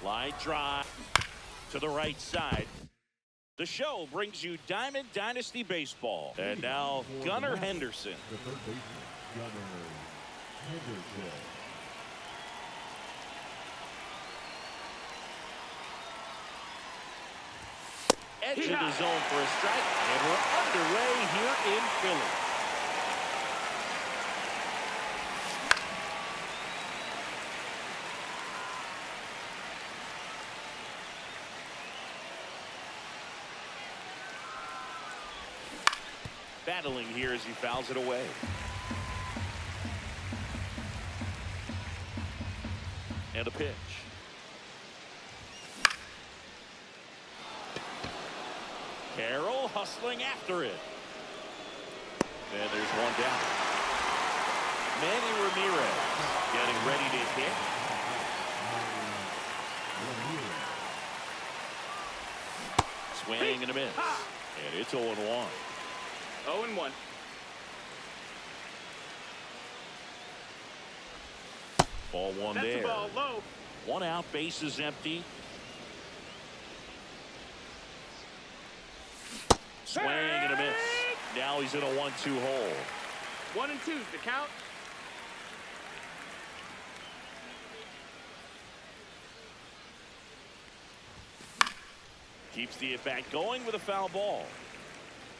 Line drive to the right side. The show brings you Diamond Dynasty Baseball. And now Gunnar Henderson. The third baseman, Gunnar Henderson. Edge of the zone for a strike. And we're underway here in Philly. Battling here as he fouls it away. And a pitch. Carroll hustling after it. And there's one down. Manny Ramirez getting ready to hit. Swing and a miss. And it's 0-1. 0-1. Ball one That's there. The ball low. One out, bases empty. Swing and a miss. Now he's in a 1-2 hole. 1 and 2's the count. Keeps the at-bat going with a foul ball.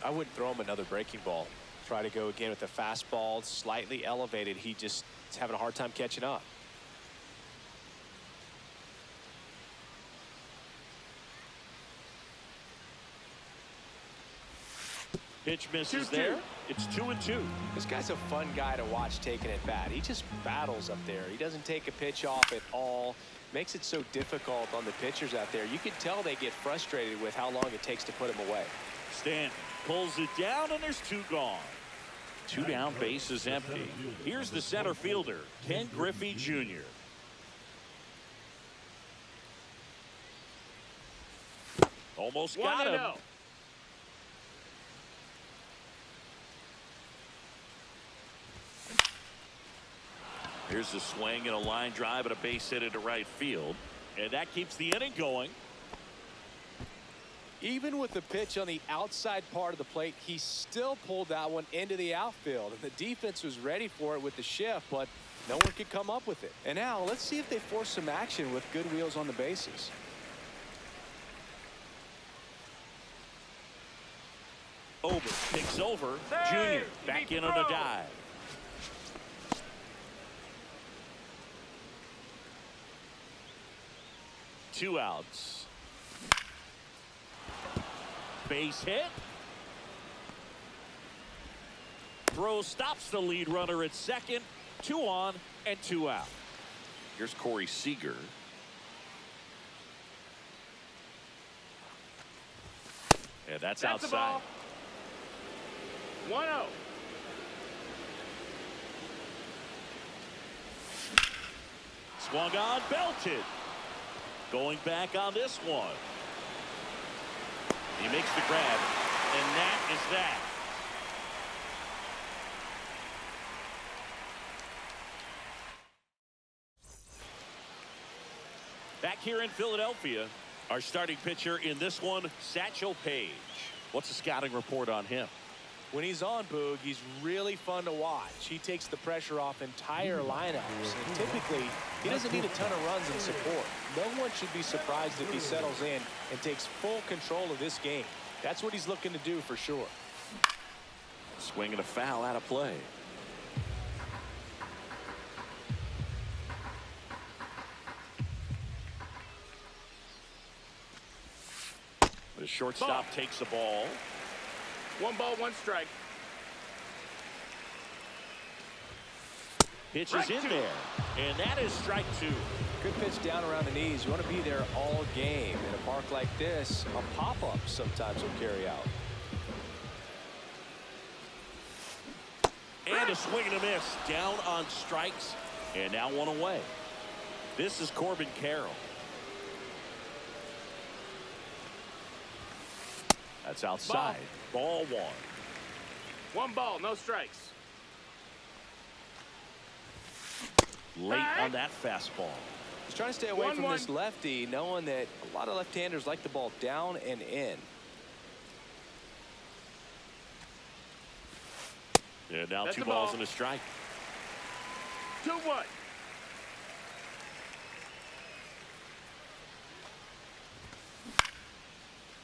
I wouldn't throw him another breaking ball. Try to go again with the fastball, slightly elevated. He just is having a hard time catching up. Pitch misses there. It's 2-2. This guy's a fun guy to watch taking at bat. He just battles up there. He doesn't take a pitch off at all. Makes it so difficult on the pitchers out there. You can tell they get frustrated with how long it takes to put him away. Stanton pulls it down, and there's 2 gone. 2 down, bases empty. Here's the center fielder, Ken Griffey Jr. Almost got him. 1-0. Here's a swing and a line drive and a base hit into right field. And that keeps the inning going. Even with the pitch on the outside part of the plate, he still pulled that one into the outfield. And the defense was ready for it with the shift, but no one could come up with it. And now let's see if they force some action with good wheels on the bases. Ober picks over. Junior back in on a dive. Two outs. Base hit. Throw stops the lead runner at second. 2 on and 2 out. Here's Corey Seager. And that's outside. 1-0. Swung on, belted. Going back on this one. He makes the grab, and that is that. Back here in Philadelphia, our starting pitcher in this one, Satchel Paige. What's the scouting report on him? When he's on, Boog, he's really fun to watch. He takes the pressure off entire lineups. And typically, he doesn't need a ton of runs and support. No one should be surprised if he settles in and takes full control of this game. That's what he's looking to do for sure. Swing and a foul out of play. The shortstop takes the ball. 1 ball, 1 strike. Pitch is in there, and that is strike 2. Good pitch down around the knees. You want to be there all game. In a park like this, a pop-up sometimes will carry out. And a swing and a miss. Down on strikes, and now 1 away. This is Corbin Carroll. That's outside. Ball 1. 1 ball, no strikes. Late on that fastball. He's trying to stay away from 1-1. this lefty, knowing that a lot of left-handers like the ball down and in. And now That's 2 the balls ball. and a strike. 2-1.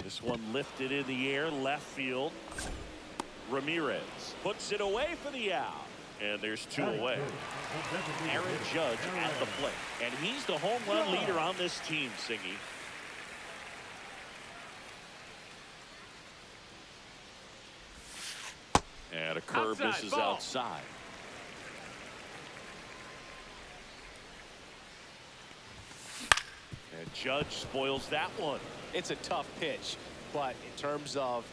This one lifted in the air, left field. Ramirez puts it away for the out. And there's 2 away. Aaron Judge at the plate. And he's the home run leader on this team, Singy. And a curve Outside, misses ball. outside. And Judge spoils that one. It's a tough pitch, but in terms of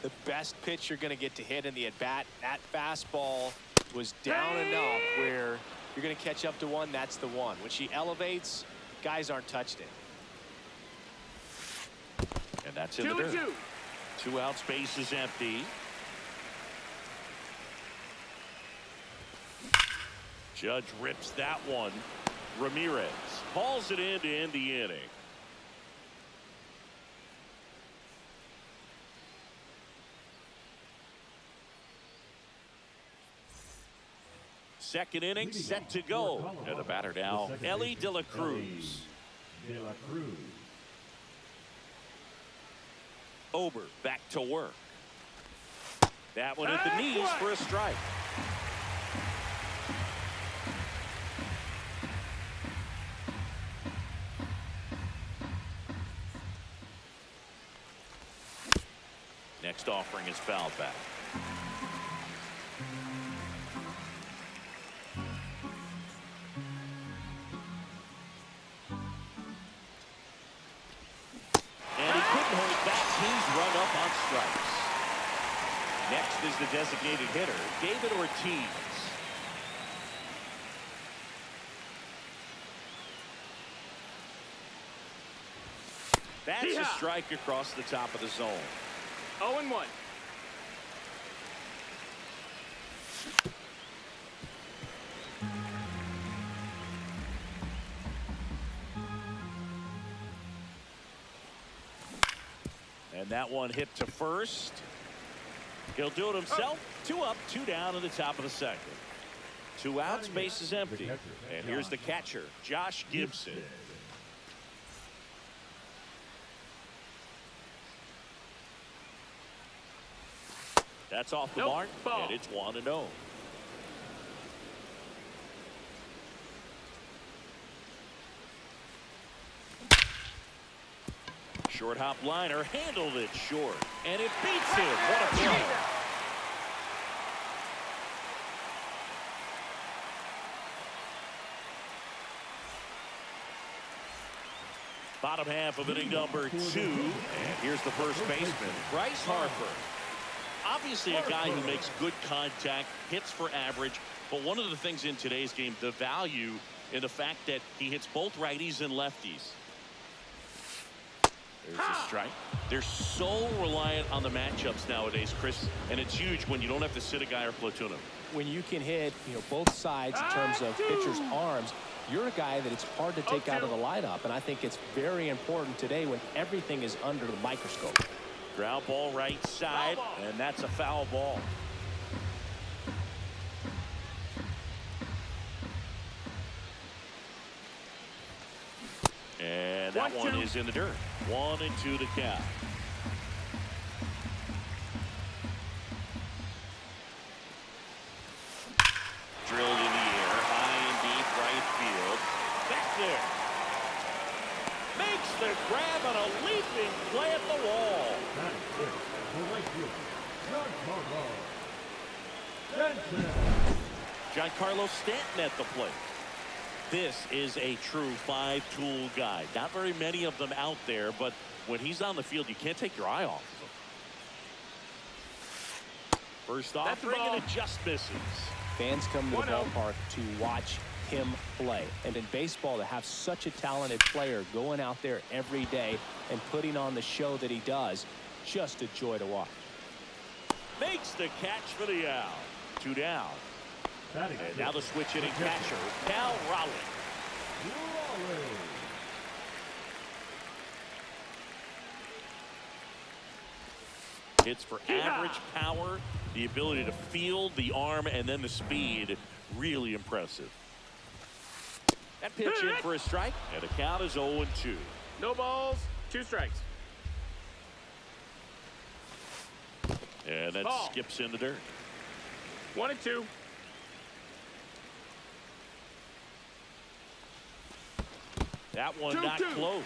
the best pitch you're going to get to hit in the at-bat, that fastball was down enough where you're going to catch up to one. That's the one. When she elevates, guys aren't touched it. And that's in the dirt. 2-2. 2 outs, base is empty. Judge rips that one. Ramirez hauls it in to end the inning. Second inning set to go. And the batter now, Ellie De La Cruz. De La Cruz. Ober back to work. That one at the knees for a strike. Next offering is fouled back. And he couldn't hold back. He's run up on strikes. Next is the designated hitter, David Ortiz. That's a strike across the top of the zone. 0-1. And that one hit to first. He'll do it himself. 2 up, 2 down in the top of the second. 2 outs, base is empty. And here's the catcher, Josh Gibson. That's off the mark, and it's 1-0. Short hop liner handled it short, and it beats him. What a play. Bottom half of inning number 2, and here's the first baseman, Bryce Harper. Obviously a guy who makes good contact, hits for average, but one of the things in today's game, the value in the fact that he hits both righties and lefties. There's a strike. They're so reliant on the matchups nowadays, Chris, and it's huge when you don't have to sit a guy or platoon him. When you can hit, both sides in terms of pitchers' arms, you're a guy that it's hard to take out of the lineup, and I think it's very important today when everything is under the microscope. Ground ball right side, and that's a foul ball. And that one is in the dirt. 1-2 to count. Drilled in the air, high and deep right field. Back there. Makes the grab on a leaping play at the wall. That is it. The right field. Giancarlo Stanton at the plate. This is a true 5-tool guy. Not very many of them out there, but when he's on the field, you can't take your eye off of him. First offering, and it just misses. Fans come to the ballpark to watch him play. And in baseball, to have such a talented player going out there every day and putting on the show that he does, just a joy to watch. Makes the catch for the out. 2 down. And now the switch hitting catcher, Cal Raleigh. Hits for average power, the ability to field, the arm, and then the speed. Really impressive. That pitch in for a strike, and the count is 0-2. No balls, 2 strikes. And that Ball. skips in the dirt. 1-2. That one 2-2. not close.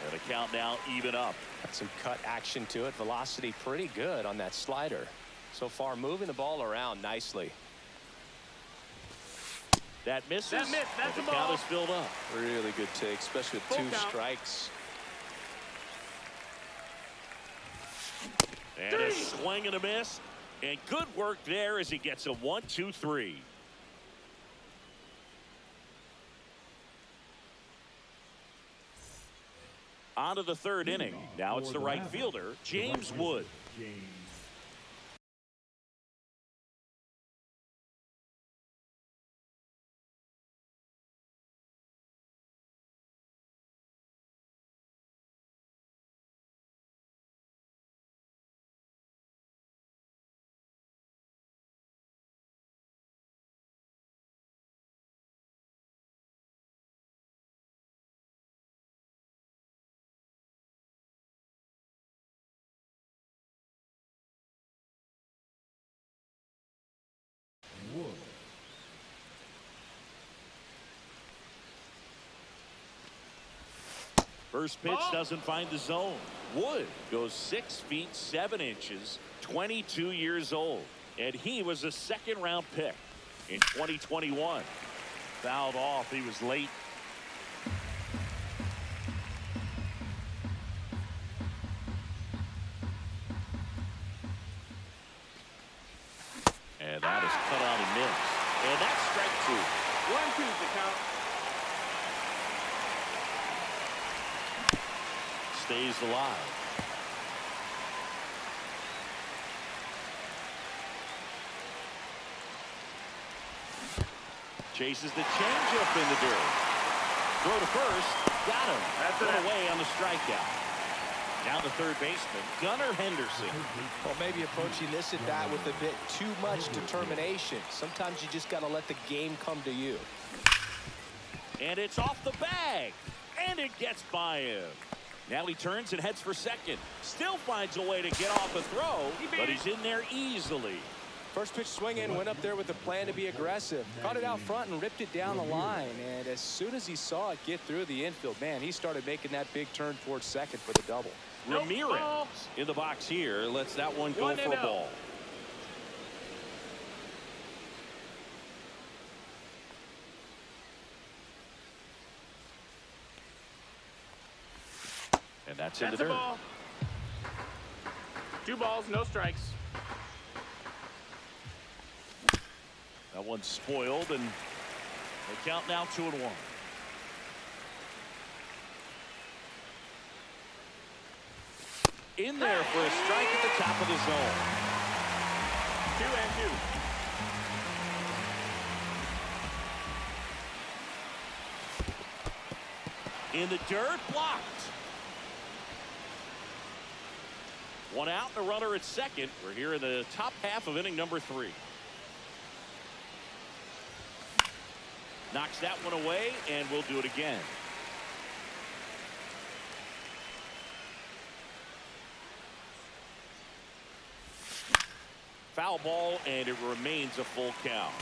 And the count now even up. Got some cut action to it. Velocity pretty good on that slider. So far, moving the ball around nicely. That misses. That missed. That's and a the count ball. is filled up. Really good take, especially with Full 2 count. strikes. And a swing and a miss. And good work there as he gets a 1-2-3. On to the third inning. Now it's the right fielder, James Wood. James. Wood. First pitch doesn't find the zone. Wood goes 6 feet 7 inches, 22 years old. And he was a second-round pick in 2021. Fouled off. He was late. And that is cut out and missed. And that's strike 2. 1-2 is the count. Stays alive. Chases the changeup in the dirt. Throw to first. Got him. That's Put it. away on the strikeout. Down to third baseman, Gunnar Henderson. Well, maybe approaching this at bat with a bit too much determination. Sometimes you just got to let the game come to you. And it's off the bag. And it gets by him. Now he turns and heads for second. Still finds a way to get off a throw, but he's in there easily. First pitch swing in, went up there with a plan to be aggressive. Caught it out front and ripped it down the line. And as soon as he saw it get through the infield, man, he started making that big turn towards second for the double. Nope, Ramirez ball. in the box here. Lets that one go 1-0. for a ball. And that's in the That's a dirt. ball. 2 balls, no strikes. That one's spoiled, and they count now 2-1. In there for a strike at the top of the zone. 2-2. In the dirt, blocked. One out, and a runner at second. We're here in the top half of inning number 3. Knocks that one away, and we'll do it again. Foul ball, and it remains a full count.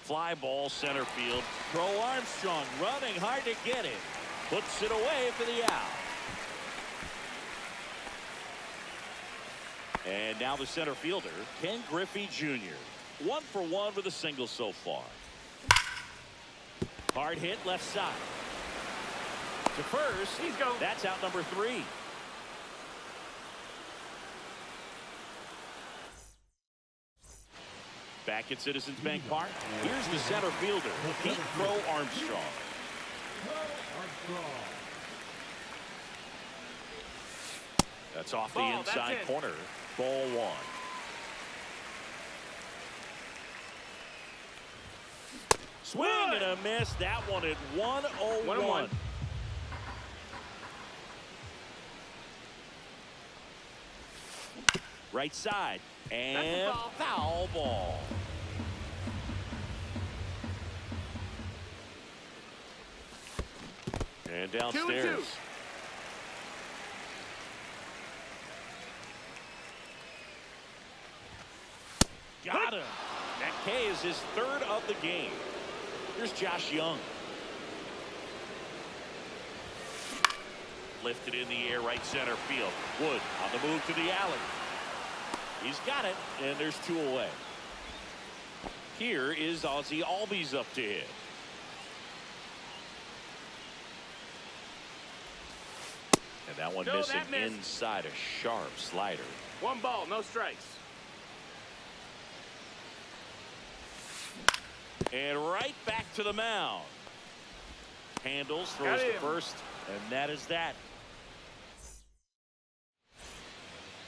Fly ball center field. Crow Armstrong running hard to get it. Puts it away for the out. And now the center fielder, Ken Griffey Jr. 1 for 1 with a single so far. Hard hit left side. To first. He's going. That's out number 3. Back at Citizens Bank Park. Here's the center fielder, Pete Crow Armstrong. Armstrong. That's off the Ball, that's inside it. corner. Ball 1. Swing and a miss. That one at 101. 1-1. Right side. And foul ball. And downstairs. 2-2. Got him. That K is his third of the game. Here's Josh Young. Lifted in the air, right center field. Wood on the move to the alley. He's got it, and there's 2 away. Here is Ozzie Albies up to hit. And that one missing inside a sharp slider. 1 ball, no strikes. And right back to the mound. Handles, throws to first, and that is that.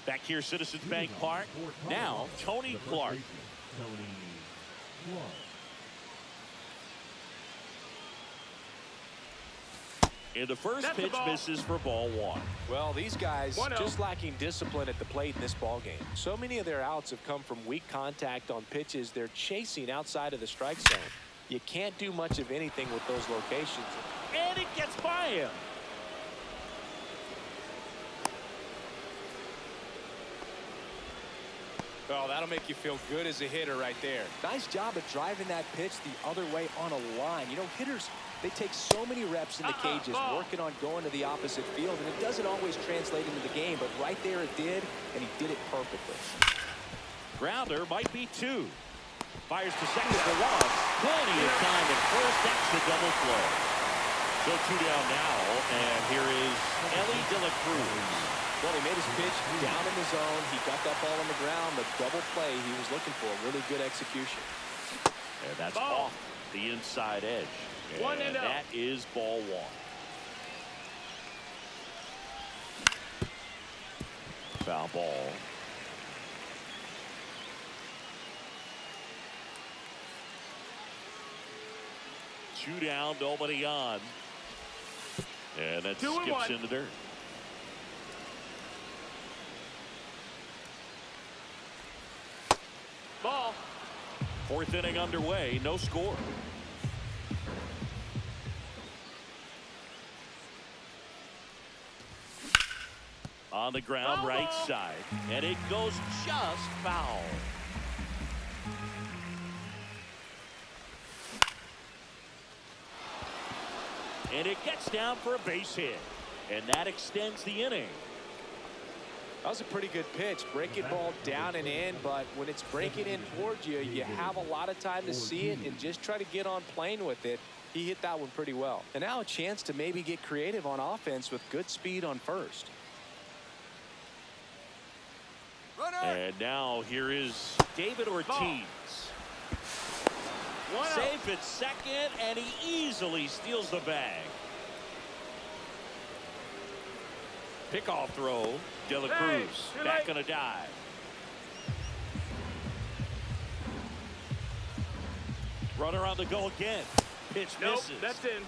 Back here, Citizens Bank Park. Now, Tony Clark. Tony Clark. And the first pitch misses for ball 1. Well, these guys 1-0. just lacking discipline at the plate in this ball game. So many of their outs have come from weak contact on pitches they're chasing outside of the strike zone. You can't do much of anything with those locations. And it gets by him. Oh, that'll make you feel good as a hitter right there. Nice job of driving that pitch the other way on a line. You know, hitters, they take so many reps in the cages working on going to the opposite field, and it doesn't always translate into the game, but right there it did, and he did it perfectly. Grounder might be 2. Fires to second for Ross. Plenty of time at first. That's the double play. So 2 down now, and here is Ellie De La Cruz. Well, he made his pitch down in the zone. He got that ball on the ground. The double play he was looking for. Really good execution. And that's off the inside edge. And that is ball 1. Foul ball. Two down, nobody on. And that skips in the dirt. Ball. 4th inning underway, no score. On the ground, right side, and it goes just foul. And it gets down for a base hit, and that extends the inning. That was a pretty good pitch. Breaking ball down and in, but when it's breaking in towards you, you have a lot of time to see it and just try to get on plane with it. He hit that one pretty well. And now a chance to maybe get creative on offense with good speed on first. And now here is David Ortiz. Safe at second, and he easily steals the bag. Pickoff throw. De La Cruz back on a dive. Runner on the go again. Pitch misses. That's in.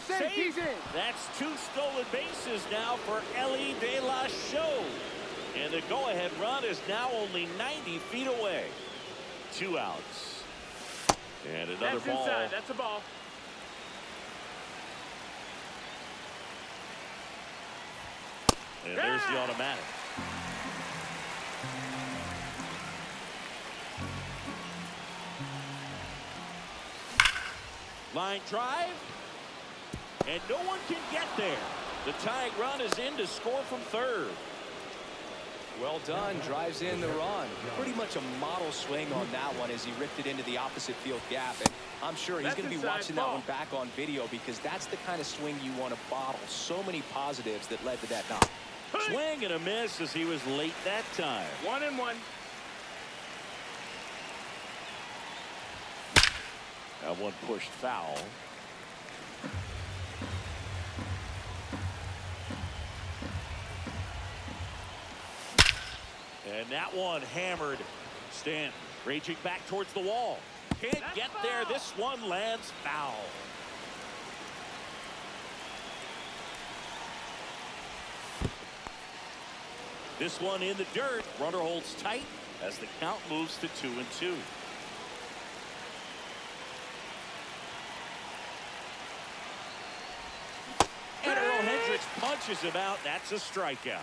Safe. That's 2 stolen bases now for Ellie De La Show. And the go-ahead run is now only 90 feet away. 2 outs. And another That's ball. inside. That's a ball. And there's the automatic. Line drive. And no one can get there. The tying run is in to score from third. Well done. Drives in the run. Pretty much a model swing on that one as he ripped it into the opposite field gap. And I'm sure he's going to be watching that one back on video because that's the kind of swing you want to bottle. So many positives that led to that knock. Swing and a miss as he was late that time. 1-1. That one pushed foul. And that one hammered. Stanton raging back towards the wall. Can't get there. This one lands foul. This one in the dirt. Runner holds tight as the count moves to 2-2. And Earl Hendricks punches him out. That's a strikeout.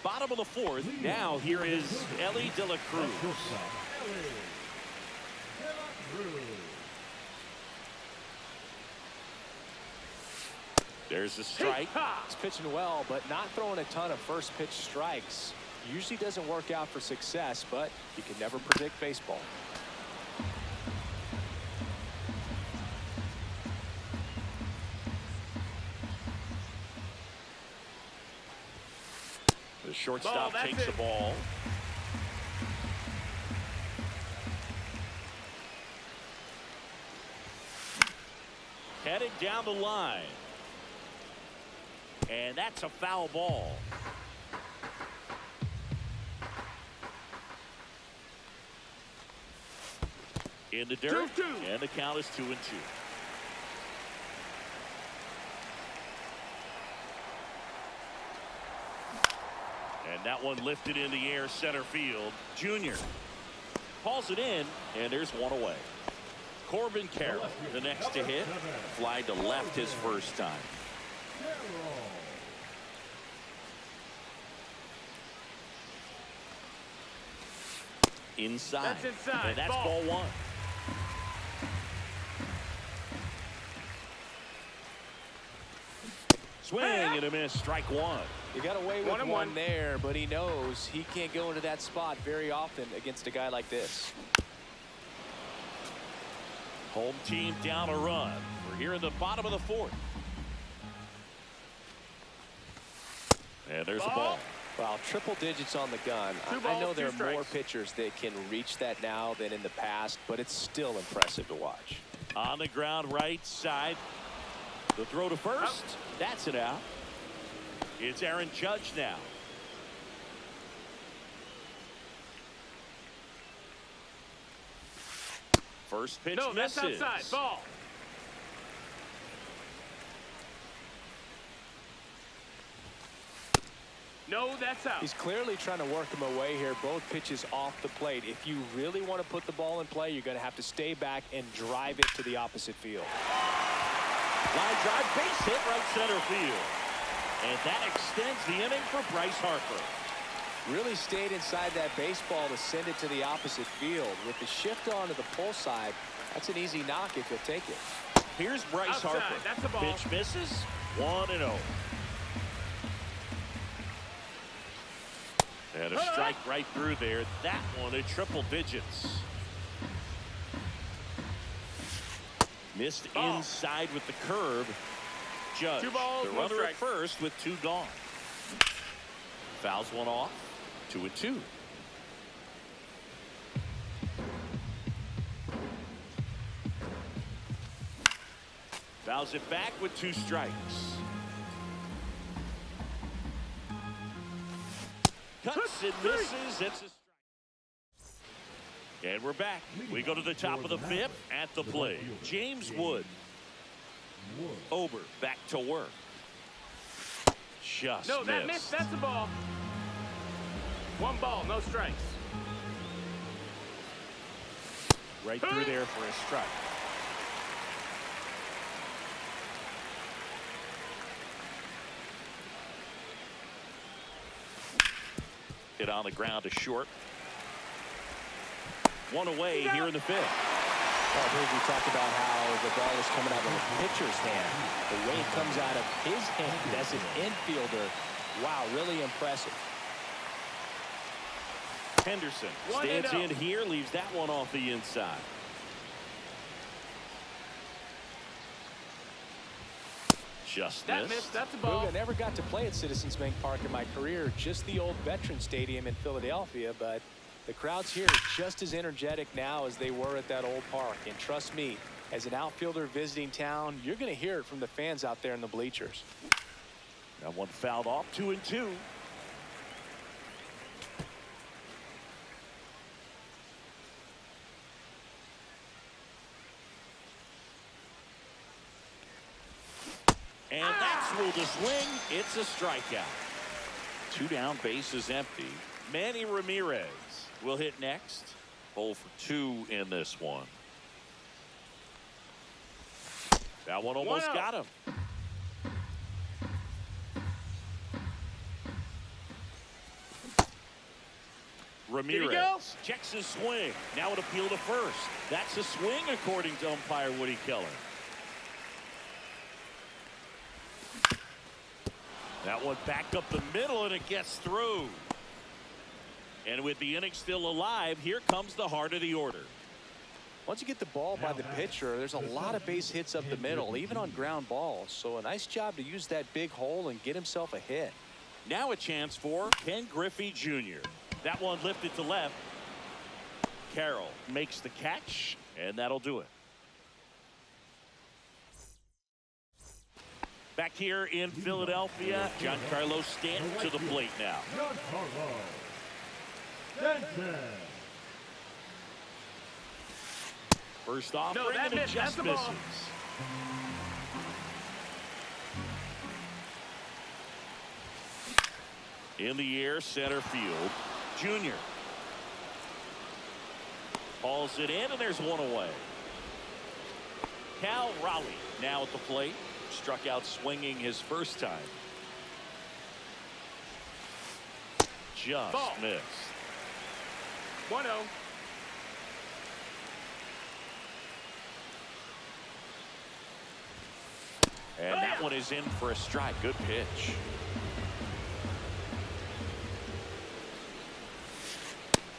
Bottom of the fourth. Now here is Ellie De La Cruz. There's a strike. He's pitching well, but not throwing a ton of first pitch strikes. Usually doesn't work out for success, but you can never predict baseball. The shortstop takes the ball. Heading down the line. And that's a foul ball. In the dirt. 2-2. And the count is 2-2. And that one lifted in the air center field. Junior hauls it in, and there's one away. Corbin Carroll, the next to hit. Fly to left his first time. Inside. That's inside. And that's ball one. Swing and a miss. Strike one. He got away with one there, but he knows he can't go into that spot very often against a guy like this. Home team down a run. We're here in the bottom of the fourth. And there's a ball. Well, triple digits on the gun. I know there are more pitchers that can reach that now than in the past, but it's still impressive to watch. On the ground right side. The throw to first. That's it out. It's Aaron Judge now. First pitch No, misses. that's outside. Ball. No, that's out. He's clearly trying to work him away here. Both pitches off the plate. If you really want to put the ball in play, you're going to have to stay back and drive it to the opposite field. Line drive, base hit right center field. And that extends the inning for Bryce Harper. Really stayed inside that baseball to send it to the opposite field. With the shift onto the pull side, that's an easy knock if you'll take it. Here's Bryce Outside. Harper. That's a ball. Pitch misses. 1-0. And a strike right through there. That one at triple digits. Missed inside with the curve. Judge, 2 balls, the 1 runner strike. at first with 2 gone. Fouls one off. 2-2. Fouls it back with 2 strikes. Cuts and misses. It's a strike. And we're back. We go to the top of the 5th at the plate. James Wood. Ober back to work. Just No, that missed. That's a ball. 1 ball, no strikes. Right through there for a strike. Hit on the ground to short. 1 away here in the 5th. Well, here we talked about how the ball is coming out of the pitcher's hand. The way it comes out of his hand as an infielder, wow, really impressive. Henderson stands in here, leaves that one off the inside. Just missed. That's a ball. I never got to play at Citizens Bank Park in my career, just the old Veteran Stadium in Philadelphia, but the crowds here are just as energetic now as they were at that old park. And trust me, as an outfielder visiting town, you're going to hear it from the fans out there in the bleachers. That one fouled off. 2-2. And that's ruled a swing. It's a strikeout. 2 down, bases empty. Manny Ramirez will hit next. 0 for 2 in this one. That one almost got him. Ramirez checks his swing. Now an appeal to first. That's a swing according to umpire Woody Keller. That one back up the middle and it gets through. And with the inning still alive, here comes the heart of the order. Once you get the ball by the pitcher, there's a lot of base hits up the middle, even on ground balls. So a nice job to use that big hole and get himself a hit. Now a chance for Ken Griffey Jr. That one lifted to left. Carroll makes the catch, and that'll do it. Back here in Philadelphia, Giancarlo Stanton to the plate now. Giancarlo Stanton. First offering, and it just misses. In the air, center field, Junior. Hauls it in, and there's one away. Cal Raleigh now at the plate. Struck out swinging his first time. Just missed. 1-0. And that one is in for a strike. Good pitch.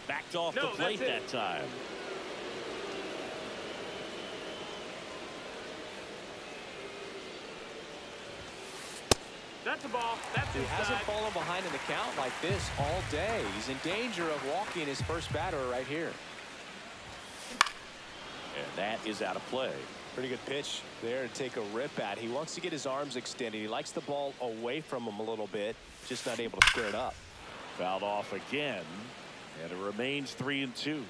Backed off the plate that time. That's the ball. That's He inside. hasn't fallen behind in the count like this all day. He's in danger of walking his first batter right here. And that is out of play. Pretty good pitch there to take a rip at. He wants to get his arms extended. He likes the ball away from him a little bit, just not able to square it up. Fouled off again, and it remains 3-2.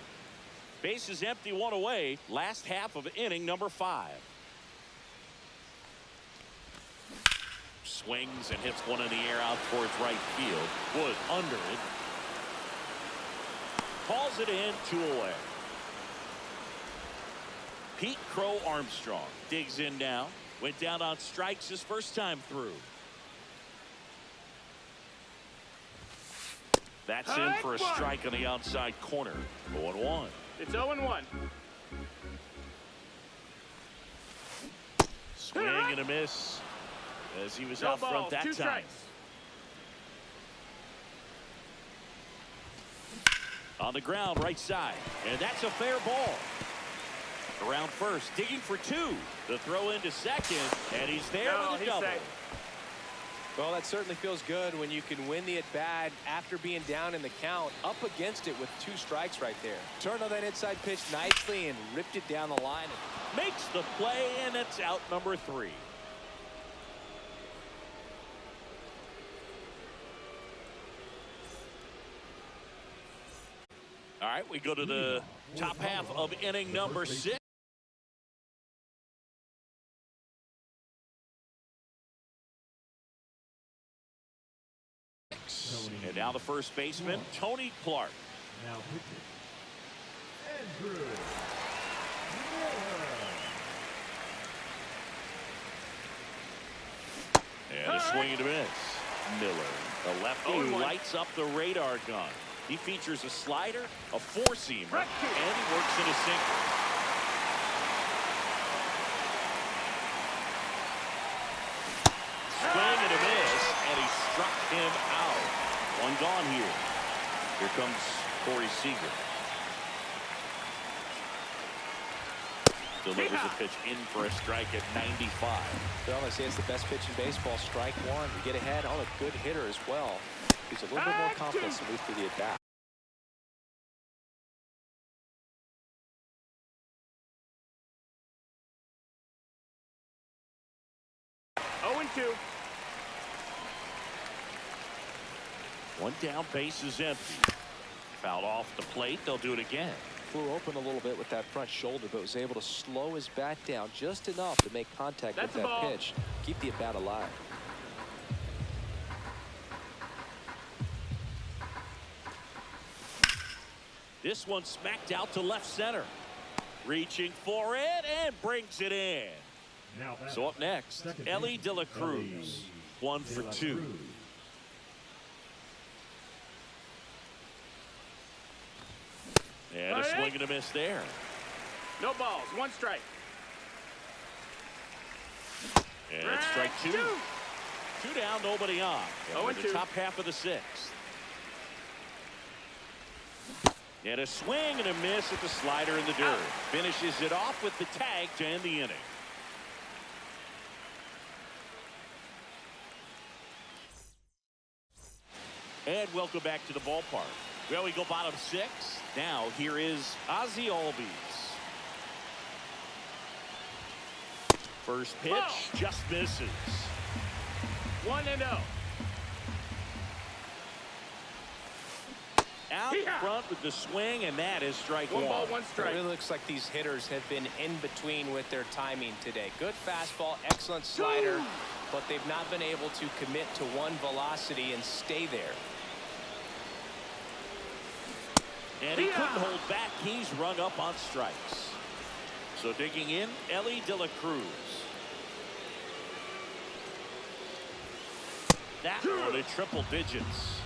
Bases empty, one away. Last half of inning number 5. Swings and hits one in the air out towards right field. Wood under it. Calls it in, 2 away. Pete Crow Armstrong digs in now. Went down on strikes his first time through. That's in for a strike on the outside corner. 0-1. It's 0-1. Swing and a miss as he was out front that 2 time. strikes. On the ground, right side. And that's a fair ball. Around first, digging for 2. The throw into second, and he's there with a double. Safe. Well, that certainly feels good when you can win the at-bat after being down in the count, up against it with 2 strikes right there. Turned on that inside pitch nicely and ripped it down the line. Makes the play, and it's out number 3. All right, we go to the top half of inning number 6. And now the first baseman, Tony Clark. Now pitching. Andrew Miller. And a swing and a miss. Miller, the lefty who 0-1. lights up the radar gun. He features a slider, a 4-seamer, and he works in a sinker. Swing and a miss, and he struck him out. One gone here. Here comes Corey Seager. Delivers a pitch in for a strike at 95. Well, I say it's the best pitch in baseball. Strike 1 to get ahead on a good hitter as well. Gives a little bit more confidence to move through the at-bat. One down, base is empty. Fouled off the plate. They'll do it again. flew open a little bit with that front shoulder, but was able to slow his bat down just enough to make contact with that pitch, keep the at-bat alive. This one smacked out to left center. Reaching for it and brings it in. So up next, Ellie De La Cruz, 1 for 2. And a swing and a miss there. No balls, 1 strike. And it's strike 2. 2 down, nobody on. And we're in the top half of the 6th. And a swing and a miss at the slider in the dirt. Finishes it off with the tag to end the inning. And welcome back to the ballpark. Well, we go bottom 6. Now here is Ozzie Albies. First pitch just misses. 1-0. Out front with the swing, and that is strike 1. 1 ball, 1 strike. It really looks like these hitters have been in between with their timing today. Good fastball, excellent slider, but they've not been able to commit to one velocity and stay there. And he couldn't hold back. He's rung up on strikes. So digging in, Ellie De La Cruz. That one in triple digits.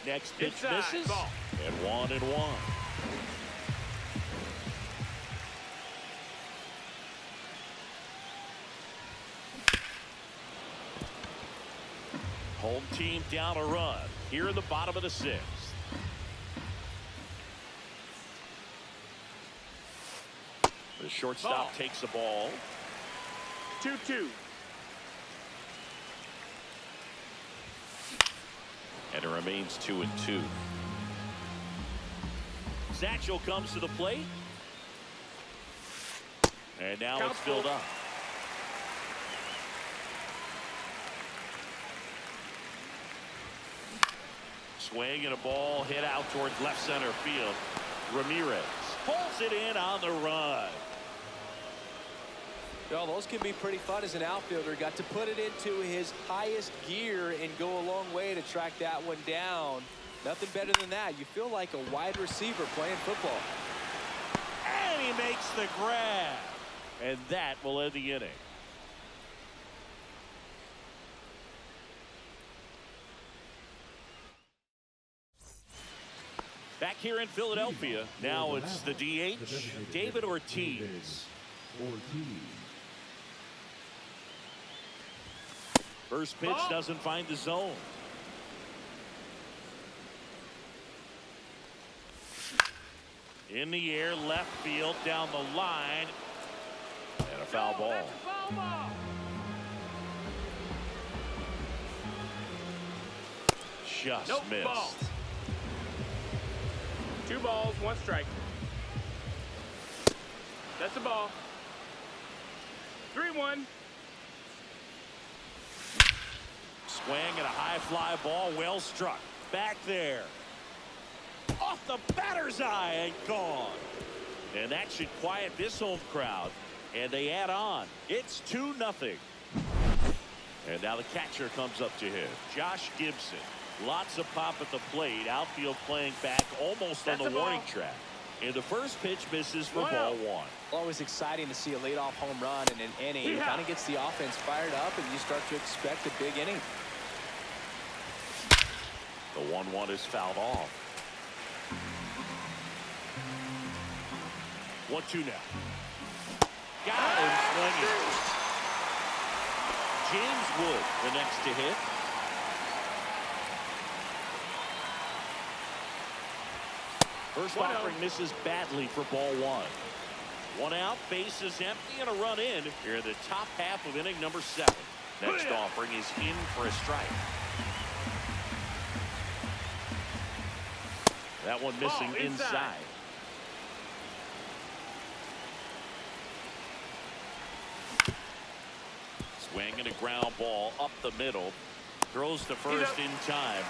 Next pitch misses. Ball. And 1-1. Home team down a run here in the bottom of the 6th. The shortstop takes the ball. 2-2. And it remains 2-2. Satchel comes to the plate. And now it's filled up. Swing and a ball hit out towards left center field. Ramirez pulls it in on the run. Well, those can be pretty fun as an outfielder. Got to put it into his highest gear and go a long way to track that one down. Nothing better than that. You feel like a wide receiver playing football. And he makes the grab. And that will end the inning. Back here in Philadelphia, now it's the DH, David Ortiz. First pitch doesn't find the zone. In the air, left field, down the line, and a foul ball. Just missed. Ball. 2 balls, 1 strike. That's the ball. 3-1. Swing and a high fly ball, well struck. Back there. Off the batter's eye and gone. And that should quiet this home crowd. And they add on. It's 2-0. And now the catcher comes up to him. Josh Gibson. Lots of pop at the plate. Outfield playing back almost on the warning track. And the first pitch misses for ball 1. Always exciting to see a leadoff home run in an inning. It kind of gets the offense fired up, and you start to expect a big inning. The 1-1 is fouled off. 1-2 now. Got him swinging. James Wood, the next to hit. First offering misses badly for ball 1. 1 out, bases empty, and a run in here in the top half of inning number 7. Next offering is in for a strike. That one missing inside. Swing and a ground ball up the middle. Throws to first in time.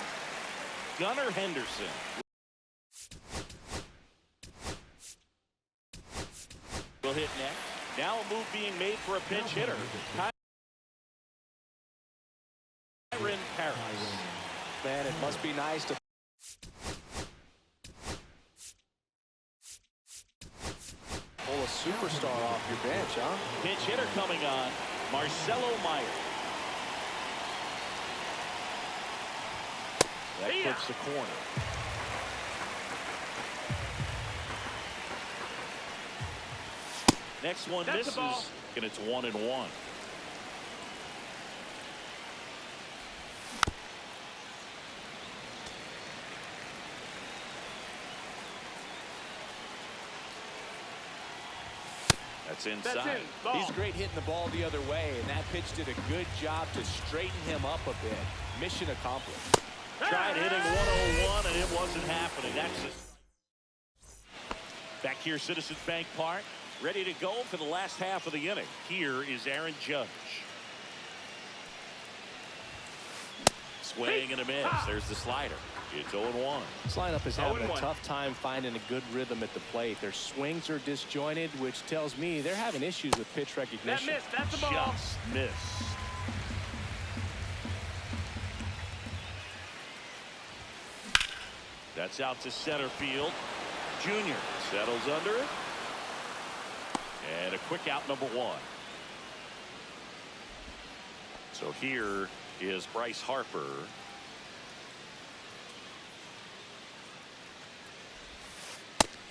Gunnar Henderson. Will hit next. Now a move being made for a pinch hitter. Kyron Paris. Man, it must be nice to pull a superstar off your bench, huh? Pinch hitter coming on. Marcelo Meyer. That clips the corner. Next one misses, and it's 1-1. That's inside. He's great hitting the ball the other way, and that pitch did a good job to straighten him up a bit. Mission accomplished. Tried hitting 101, and it wasn't happening. That's just back here, Citizens Bank Park, ready to go for the last half of the inning. Here is Aaron Judge. Swing and a miss. There's the slider. It's 0-1. This lineup is having a tough time finding a good rhythm at the plate. Their swings are disjointed, which tells me they're having issues with pitch recognition. That missed. That's the ball. Just missed. That's out to center field. Junior settles under it. And a quick out, number 1. So here is Bryce Harper.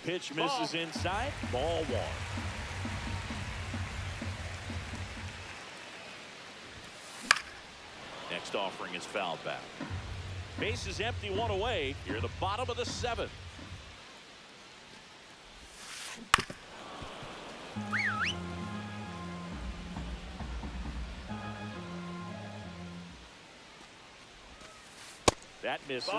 Pitch misses inside. Ball 1. Next offering is fouled back. Base is empty, 1 away. Here, the bottom of the 7th. That misses,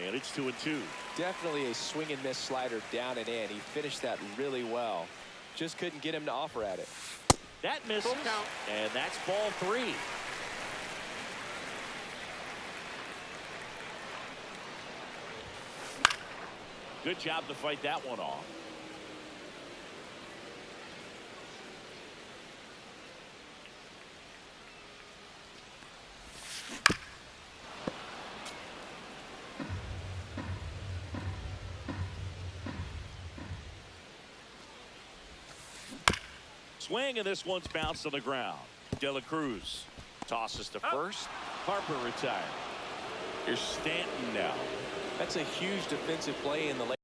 and it's 2-2. Definitely a swing and miss slider down and in. He finished that really well. Just couldn't get him to offer at it. That misses, and that's ball 3. Good job to fight that one off. Swing, and this one's bounced on the ground. De La Cruz tosses to first. Harper retired. Here's Stanton now. That's a huge defensive play in the late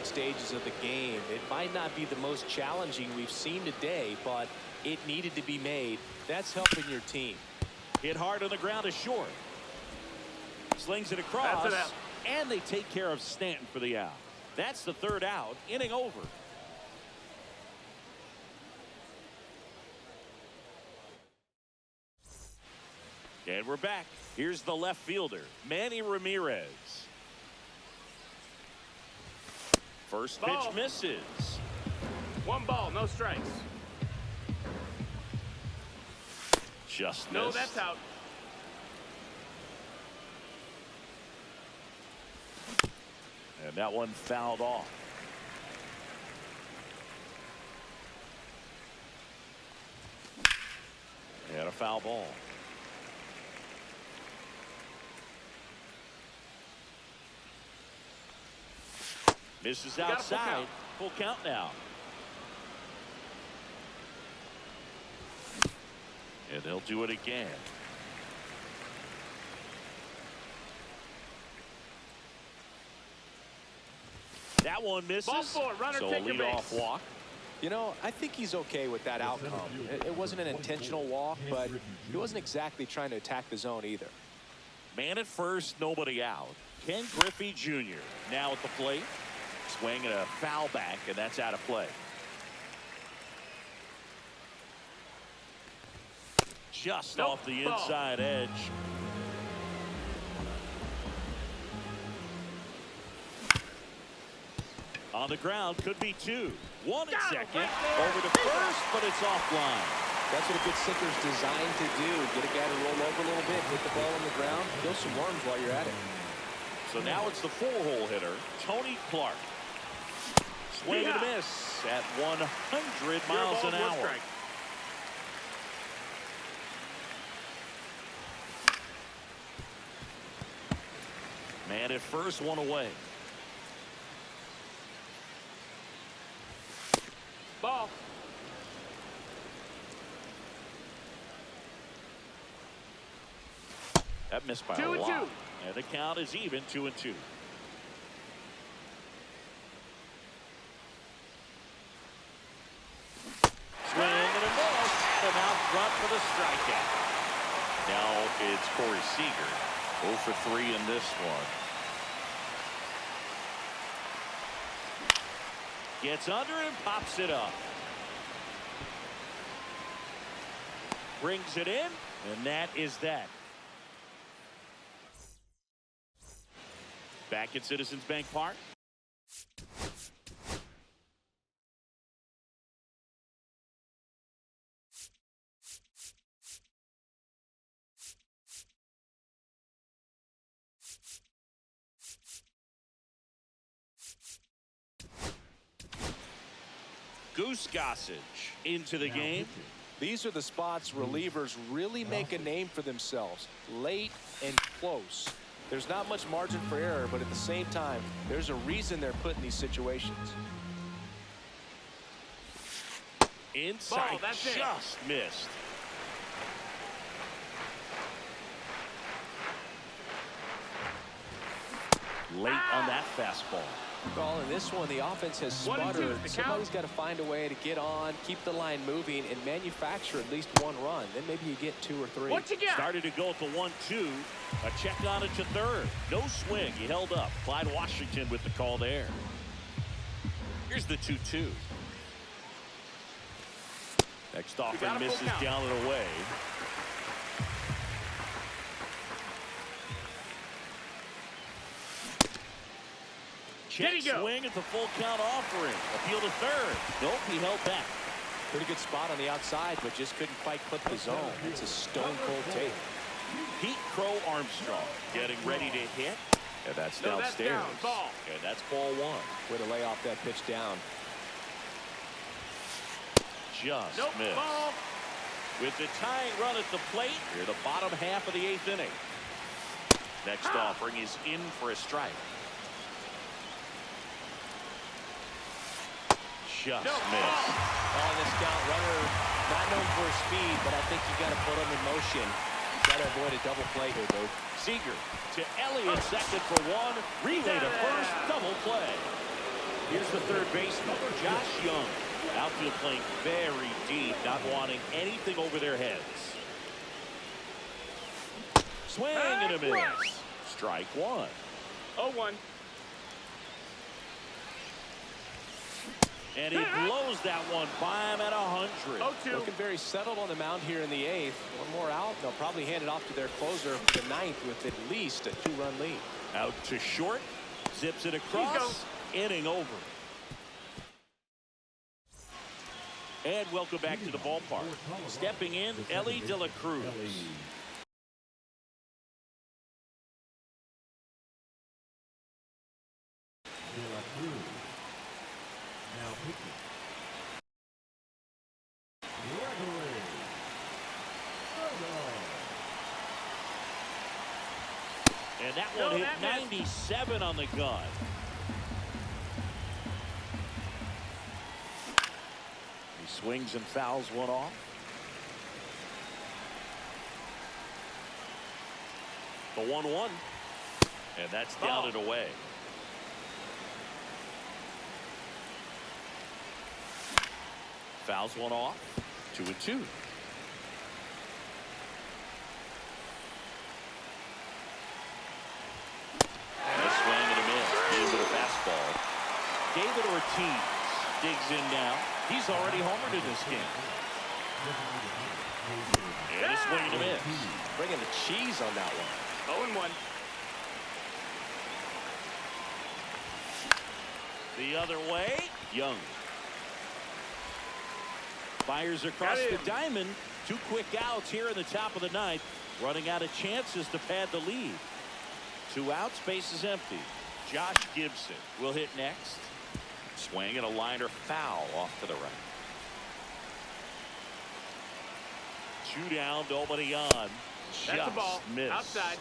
stages of the game. It might not be the most challenging we've seen today, but it needed to be made. That's helping your team. Hit hard on the ground is short. Slings it across, and they take care of Stanton for the out. That's the 3rd out. Inning over. And we're back. Here's the left fielder, Manny Ramirez. First pitch misses. 1 ball, no strikes. Just missed. No, that's out. And that one fouled off. And a foul ball. Misses outside. Full count now. And they'll do it again. That one misses. Ball 4, runner, so a take your leadoff base. walk. You know, I think he's okay with that outcome. It wasn't an intentional walk, but he wasn't exactly trying to attack the zone either. Man at first, nobody out. Ken Griffey Jr. now at the plate. Swing and a foul back, and that's out of play. Just off the inside edge. On the ground, could be 2. 1 at second. Over to first, but it's offline. That's what a good sinker is designed to do. Get a guy to roll over a little bit, hit the ball on the ground, kill some worms while you're at it. So now it's the four-hole hitter, Tony Clark. Swing and a miss at 100 miles an hour. Man at first, one away. Ball. That missed by 2 a and lot. 2. And the count is even, 2-2. Swing and a miss. And out front for the strikeout. Now it's Corey Seager. 0 for 3 in this one. Gets under and pops it up. Brings it in, and that is that. Back at Citizens Bank Park. Goose Gossage into the game. These are the spots relievers really make a name for themselves. Late and close. There's not much margin for error, but at the same time, there's a reason they're put in these situations. Inside, Ball, that's it. just missed. Late on that fastball. Well, in this one, the offense has 1 and 2 sputtered. is the count. Somebody's got to find a way to get on, keep the line moving, and manufacture at least one run. Then maybe you get 2 or 3. What you got? Started to go at the 1-2. A check on it to third. No swing. He held up. Clyde Washington with the call there. Here's the 2-2. Next offering misses down and away. Check swing at the full count offering. Appeal to third. Nope, he held back. Pretty good spot on the outside, but just couldn't quite clip the zone. It's a stone-cold take. Pete Crow Armstrong getting ready to hit. And that's No, that's downstairs. down. Ball. And that's ball 1. Way to lay off that pitch down. Just Nope, missed. ball. With the tying run at the plate, here the bottom half of the 8th inning. Next offering is in for a strike. Just missed. On this count, runner not known for his speed, but I think you got to put him in motion. Got to avoid a double play here, dude. Seager to Elliott, second for 1. Relay to first, double play. Here's the third baseman, Josh Young. Outfield playing very deep, not wanting anything over their heads. Swing and a miss. Strike 1. 0-1. And he blows that one by him at 100. 0-2. Looking very settled on the mound here in the 8th. One more out. They'll probably hand it off to their closer for the 9th with at least a 2-run lead. Out to short. Zips it across. Inning over. And welcome back to the ballpark. Stepping in, Ellie De La Cruz. Now pitching. And that one hit 97 on the gun. He swings and fouls one off. The 1-1. And that's down and away. Fouls one off. 2-2. And a swing and a miss. Into the fastball. David Ortiz digs in now. He's already homered in this game. And a swing and a miss. Bringing the cheese on that one. 0-1. The other way, Young. Fires across the diamond. 2 quick outs here in the top of the ninth. Running out of chances to pad the lead. 2 outs, base is empty. Josh Gibson will hit next. Swing and a liner foul off to the right. 2 down, nobody on. That's the ball. Missed. Outside.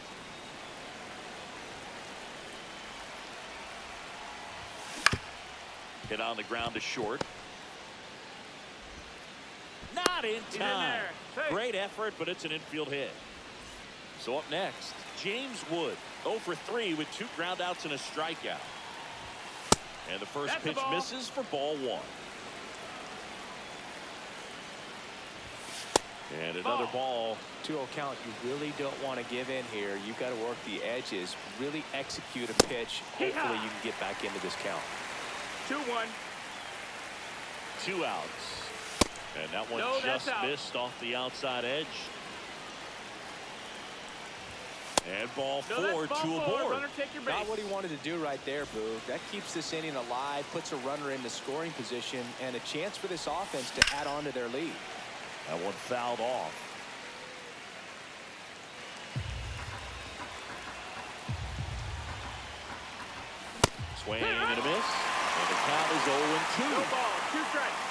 Hit on the ground to short. Not in time. Great effort, but it's an infield hit. So up next, James Wood, 0 for 3 with 2 groundouts and a strikeout. And the first pitch misses for ball 1. And another ball. 2-0 count. You really don't want to give in here. You've got to work the edges. Really execute a pitch. Hopefully you can get back into this count. 2-1. 2 outs. And that one just missed off the outside edge. And ball 4, 2 aboard. Runner, take your base. Not what he wanted to do right there, Boog. That keeps this inning alive, puts a runner in the scoring position, and a chance for this offense to add on to their lead. That one fouled off. Swing and a miss. And the count is 0-2. No ball, 2 strikes.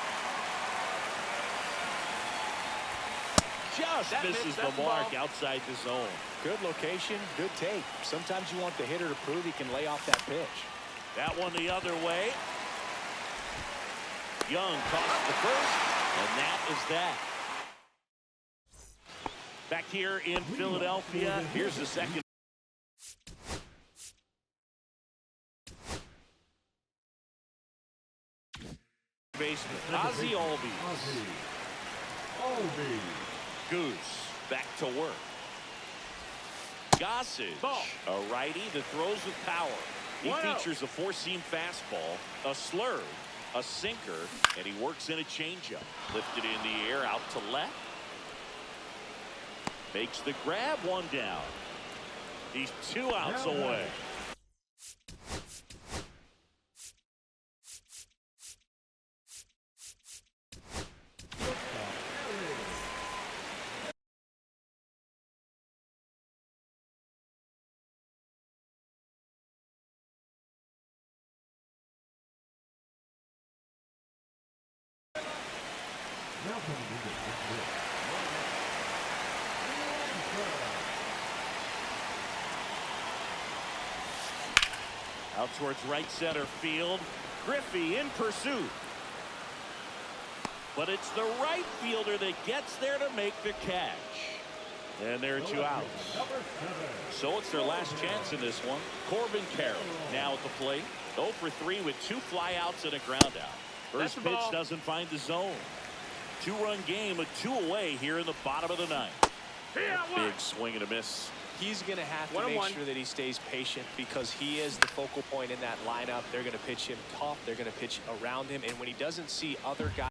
Just misses the mark outside the zone. Good location, good take. Sometimes you want the hitter to prove he can lay off that pitch. That one the other way. Young tossed the first, and that is that. Back here in Philadelphia, here's the second. Baseman, Ozzie Albies. Goose back to work. Gossage, a righty that throws with power. He features a 4-seam fastball, a slurve, a sinker, and he works in a changeup. Lifted in the air out to left. Makes the grab, 1 down. He's 2 outs away. Out towards right center field. Griffey in pursuit. But it's the right fielder that gets there to make the catch. And there are 2 outs. So it's their last chance in this one. Corbin Carroll now at the plate. 0 for 3 with 2 flyouts and a ground out. First pitch doesn't find the zone. 2-run game, a 2 away here in the bottom of the ninth. Big swing and a miss. He's going to have to make sure that he stays patient because he is the focal point in that lineup. They're going to pitch him tough. They're going to pitch around him. And when he doesn't see other guys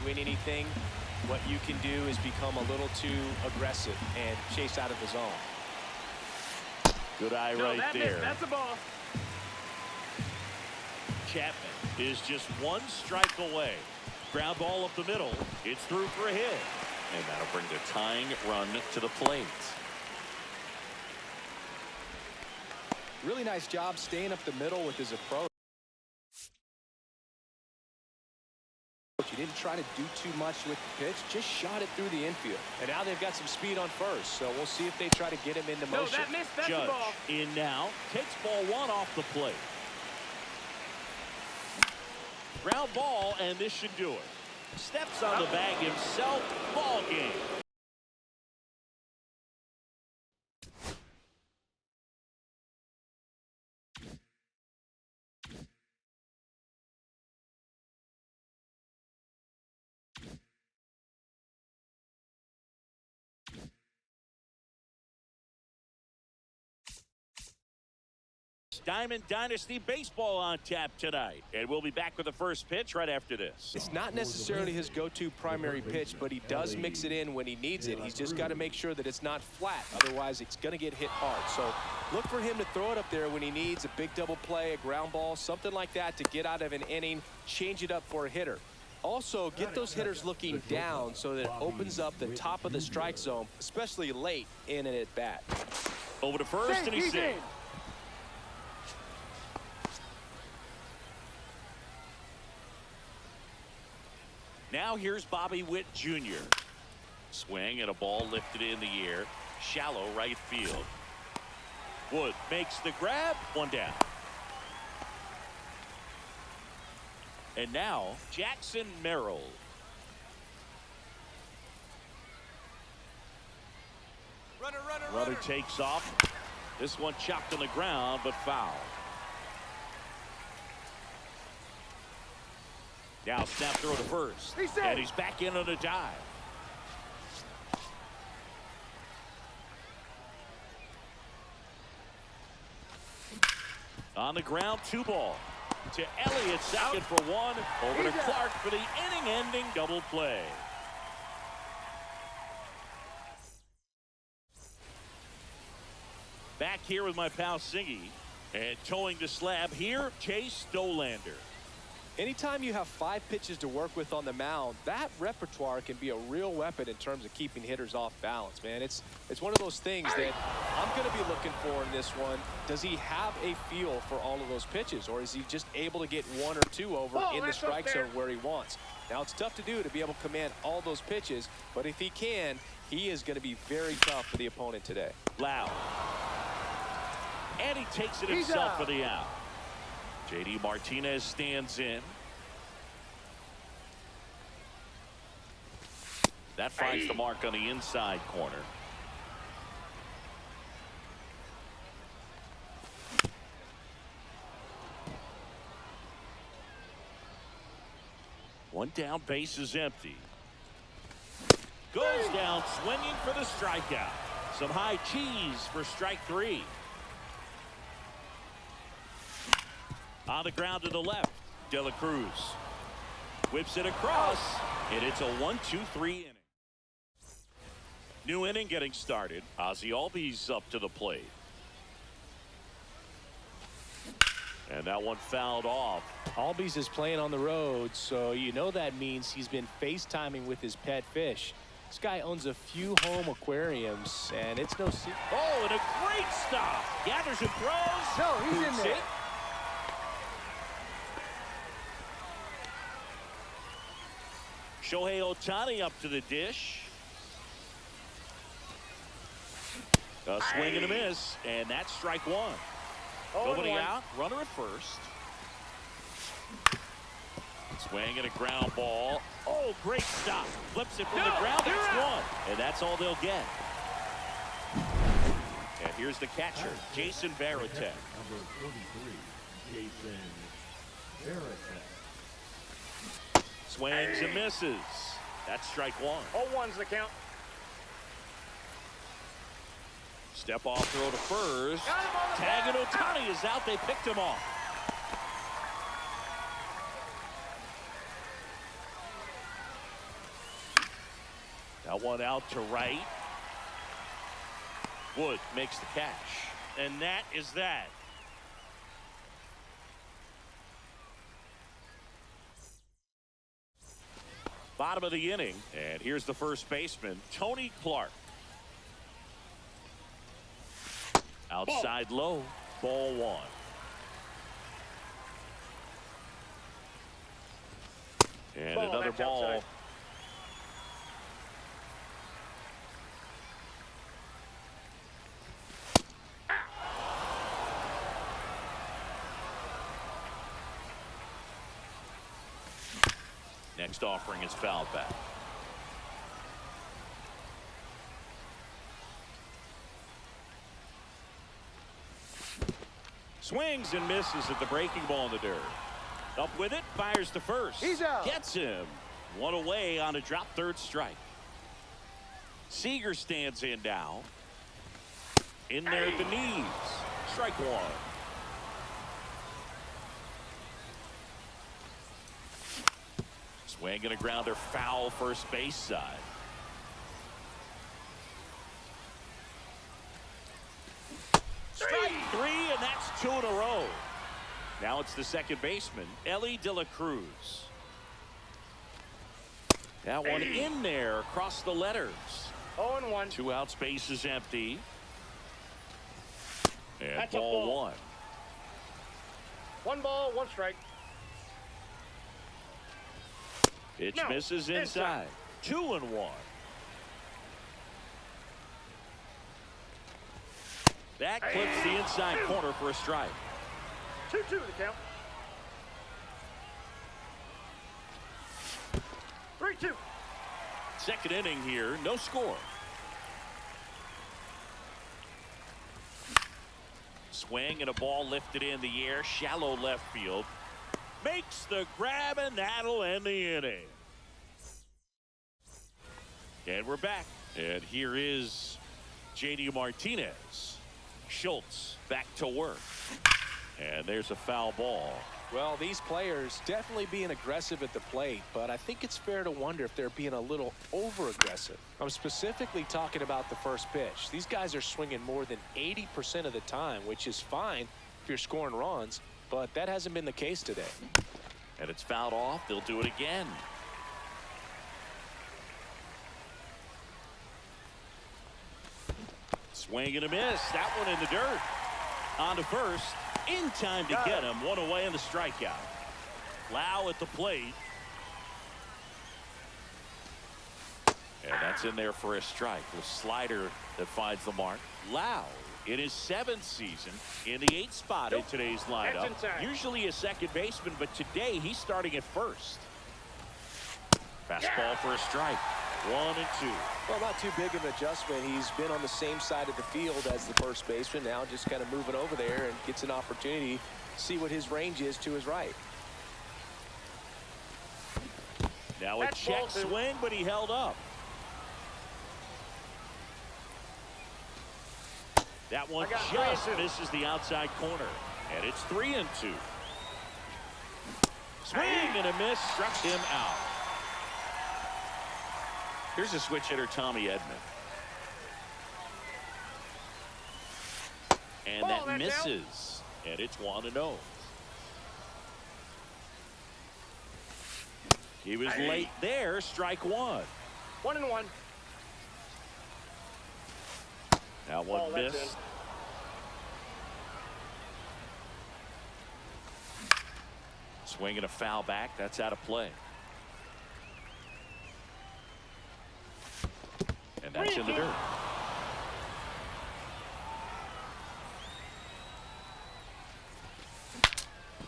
doing anything, what you can do is become a little too aggressive and chase out of the zone. Good eye right there. That's a ball. Chapman is just 1 strike away. Ground ball up the middle. It's through for a hit. And that'll bring the tying run to the plate. Really nice job staying up the middle with his approach. He didn't try to do too much with the pitch, just shot it through the infield. And now they've got some speed on first, so we'll see if they try to get him into motion. That's Judge the ball. In now, takes ball 1 off the plate. Ground ball, and this should do it. Steps on the bag himself, ball game. Diamond Dynasty Baseball on tap tonight. And we'll be back with the first pitch right after this. It's not necessarily his go-to primary pitch, but he does mix it in when he needs it. He's just got to make sure that it's not flat. Otherwise, it's going to get hit hard. So look for him to throw it up there when he needs a big double play, a ground ball, something like that to get out of an inning, change it up for a hitter. Also, get those hitters looking down so that it opens up the top of the strike zone, especially late in an at-bat. Over to first, and he's in. Now here's Bobby Witt Jr. Swing and a ball lifted in the air. Shallow right field. Wood makes the grab. One down. And now Jackson Merrill. Runner takes off. This one chopped on the ground, but foul. Now snap throw to first. And he's back in on a dive. On the ground, 2 ball. To Elliott, second for 1. Over to Clark for the inning-ending double play. Back here with my pal Singy. And towing the slab here, Chase Stolander. Anytime you have 5 pitches to work with on the mound, that repertoire can be a real weapon in terms of keeping hitters off balance, man. It's one of those things that I'm going to be looking for in this one. Does he have a feel for all of those pitches, or is he just able to get 1 or 2 over in the strike zone where he wants? Now, it's tough to do to be able to command all those pitches, but if he can, he is going to be very tough for the opponent today. Loud. And he takes it himself for the out. J.D. Martinez stands in. That finds the mark on the inside corner. One down, base is empty. Goes down swinging for the strikeout. Some high cheese for strike 3. On the ground to the left, De La Cruz whips it across, and it's a 1-2-3 inning. New inning getting started. Ozzie Albies up to the plate. And that one fouled off. Albies is playing on the road, so you know that means he's been FaceTiming with his pet fish. This guy owns a few home aquariums, and it's no secret. Oh, and a great stop. Gathers and throws. No, he's in there. Shohei Ohtani up to the dish. A swing and a miss, and that's strike 1. Nobody out, runner at first. Swing and a ground ball. Oh, great stop. Flips it from the ground. That's 1. And that's all they'll get. And here's the catcher, Jason Varitek. Number 33, Jason Varitek. Swings and misses. That's strike 1. 0-1's the count. Step off throw to first. Tag and Ohtani is out. They picked him off. That one out to right. Wood makes the catch. And that is that. Bottom of the inning. And here's the first baseman, Tony Clark. Outside low, ball 1. And another ball. Outside. Next offering is fouled back. Swings and misses at the breaking ball in the dirt. Up with it, fires to first. He's out. Gets him. 1 away on a drop third strike. Seager stands in now. In there at the knees. Strike 1. Swinging a grounder foul first base side. Strike three, and that's 2 in a row. Now it's the second baseman, Ellie De La Cruz. That one in there across the letters. 0-1. 2 outs, base is empty. And That's a ball ball. 1. 1 ball, 1 strike. Pitch No, misses inside. 2-1. That clips the inside corner for a strike. 2-2 the count. 3-2. Second inning here, no score. Swing and a ball lifted in the air, shallow left field. Makes the grab, and that'll end the inning. And we're back. And here is J.D. Martinez. Schultz back to work. And there's a foul ball. Well, these players definitely being aggressive at the plate, but I think it's fair to wonder if they're being a little over-aggressive. I'm specifically talking about the first pitch. These guys are swinging more than 80% of the time, which is fine if you're scoring runs, but that hasn't been the case today. And it's fouled off. They'll do it again. Swing and a miss. That one in the dirt. On to first. In time to get him. One away in the strikeout. Lau at the plate. And that's in there for a strike. The slider that finds the mark. Lau in his 7th season in the 8th spot in today's lineup. Usually a second baseman, but today he's starting at first. Fastball for a strike. 1-2. Well, not too big of an adjustment. He's been on the same side of the field as the first baseman. Now just kind of moving over there and gets an opportunity to see what his range is to his right. Now a check swing, but he held up. That one just misses the outside corner. And it's 3-2. Swing and a miss. Struck him out. Here's a switch hitter, Tommy Edman. And that misses. And it's 1-0. He was late there. Strike 1. 1-1. That one missed. Swinging a foul back. That's out of play. And that's in the dirt.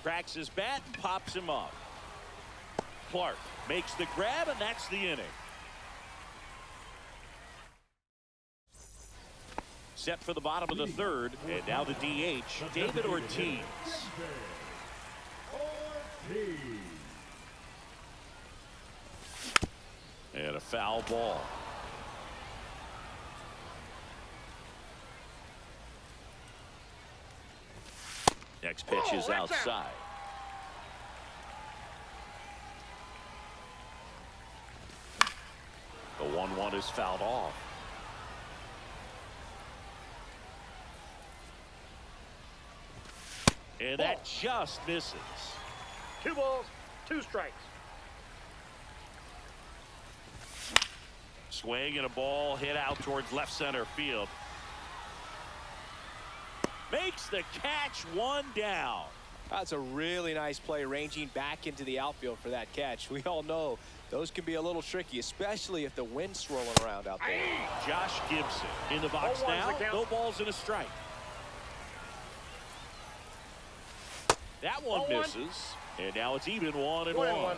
Cracks his bat and pops him up. Clark makes the grab, and that's the inning. Set for the bottom of the 3rd, and now the DH, David Ortiz. And a foul ball. Next pitch is outside. The 1-1 is fouled off. And that just misses. 2 balls, 2 strikes. Swing and a ball hit out towards left center field. Makes the catch, 1 down. That's a really nice play, ranging back into the outfield for that catch. We all know those can be a little tricky, especially if the wind's swirling around out there. Josh Gibson in the box now. No balls and a strike. That one misses, and now it's even 1-1.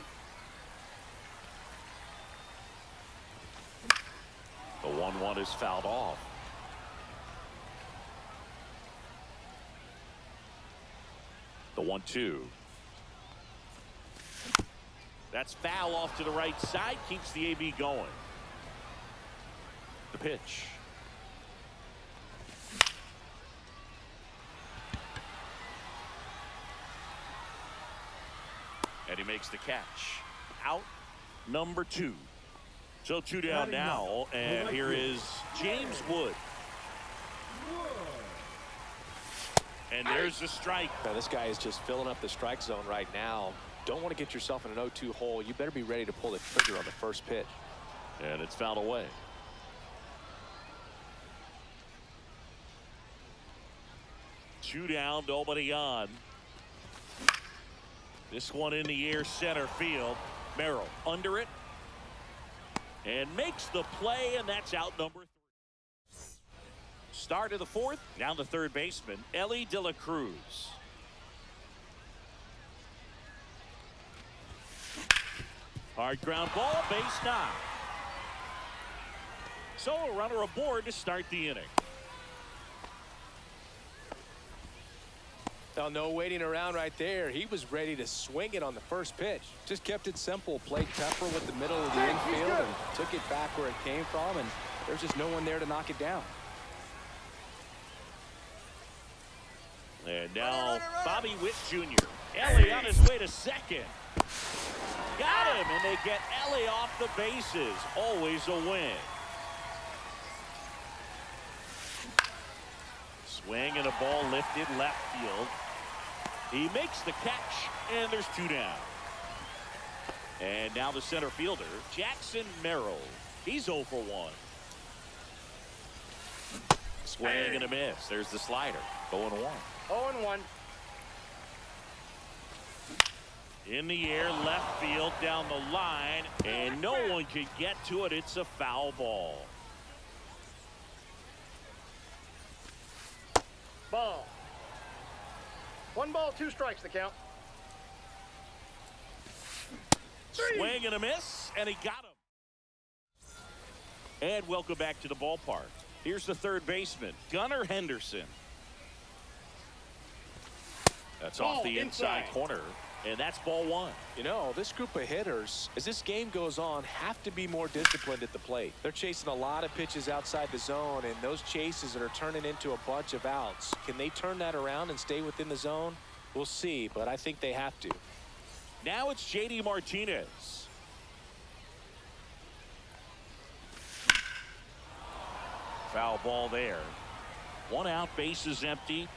The 1-1 is fouled off. The 1-2. That's foul off to the right side. Keeps the AB going. The pitch. And he makes the catch. Out number 2. So 2 down now, and here is James Wood. And there's the strike. Now, this guy is just filling up the strike zone right now. Don't want to get yourself in an 0-2 hole. You better be ready to pull the trigger on the first pitch. And it's fouled away. Two down, nobody on. This one in the air, center field. Merrill under it. And makes the play, and that's out number 3. Start of the 4th, down to third baseman, Ellie De La Cruz. Hard ground ball, base knock. So a runner aboard to start the inning. Oh, no waiting around right there. He was ready to swing it on the first pitch. Just kept it simple, played tougher with the middle of the infield and took it back where it came from, and there's just no one there to knock it down. And now Bobby Witt Jr. Ellie on his way to second. Got him, and they get Ellie off the bases. Always a win. Swing and a ball lifted left field. He makes the catch, and there's 2 down. And now the center fielder, Jackson Merrill. He's 0 for 1. Swing and a miss. There's the slider. 0-1. 0-1. In the air, left field, down the line, and no one can get to it. It's a foul ball. Ball. 1 ball, 2 strikes, the count. Swing and a miss, and he got him. And welcome back to the ballpark. Here's the third baseman, Gunnar Henderson. That's off the inside corner, and that's ball 1. You know, this group of hitters, as this game goes on, have to be more disciplined at the plate. They're chasing a lot of pitches outside the zone, and those chases that are turning into a bunch of outs. Can they turn that around and stay within the zone? We'll see, but I think they have to. Now it's J.D. Martinez. Foul ball there. 1 out, bases empty.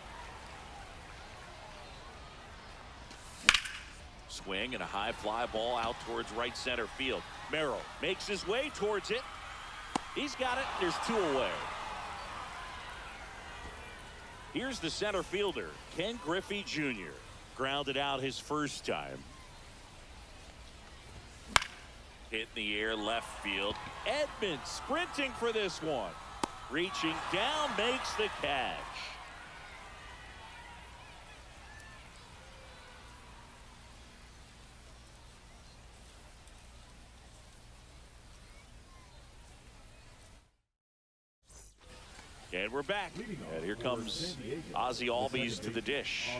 Swing and a high fly ball out towards right center field. Merrill makes his way towards it. He's got it. There's 2 away. Here's the center fielder, Ken Griffey Jr. Grounded out his first time. Hit in the air, left field. Edman sprinting for this one. Reaching down, makes the catch. And we're back. And here comes Ozzie Albies to the dish.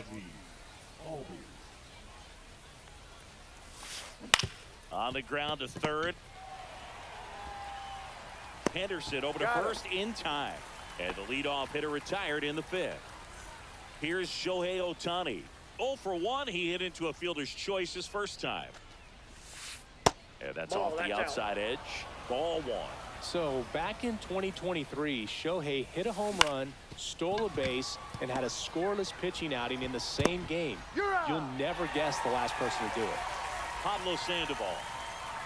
On the ground to third. Henderson over to first in time. And the leadoff hitter retired in the 5th. Here's Shohei Ohtani. 0 for 1. He hit into a fielder's choice his first time. And that's off the outside edge. Ball 1. So back in 2023, Shohei hit a home run, stole a base, and had a scoreless pitching outing in the same game. You'll never guess the last person to do it. Pablo Sandoval.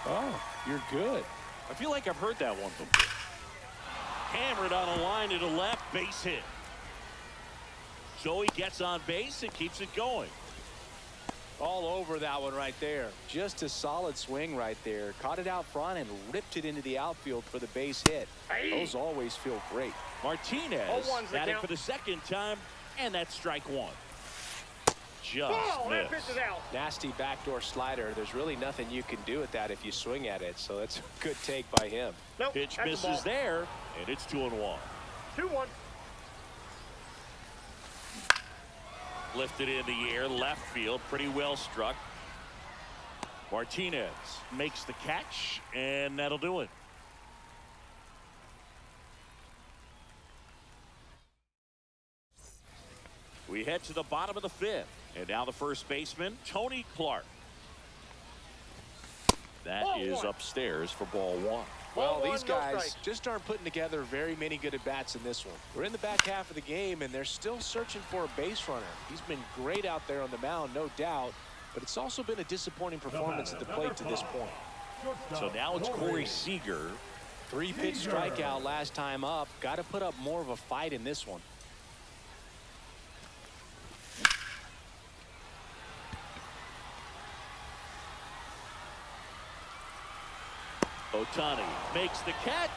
Oh, you're good. I feel like I've heard that one before. Hammered on a line to the left, base hit. So he gets on base and keeps it going. All over that one right there. Just a solid swing right there. Caught it out front and ripped it into the outfield for the base hit. Those always feel great. Martinez batting for the second time, and that's strike 1. Just missed. Nasty backdoor slider. There's really nothing you can do with that if you swing at it, so that's a good take by him. Pitch misses there, and it's 2-1. 2-1. Lifted in the air, left field, pretty well struck. Martinez makes the catch, and that'll do it. We head to the bottom of the 5th, and now the first baseman, Tony Clark. That is upstairs for ball one. Well, these guys just aren't putting together very many good at-bats in this one. We're in the back half of the game, and they're still searching for a base runner. He's been great out there on the mound, no doubt, but it's also been a disappointing performance at the plate to this point. So now it's Corey Seager. 3-pitch strikeout last time up. Got to put up more of a fight in this one. Ohtani makes the catch.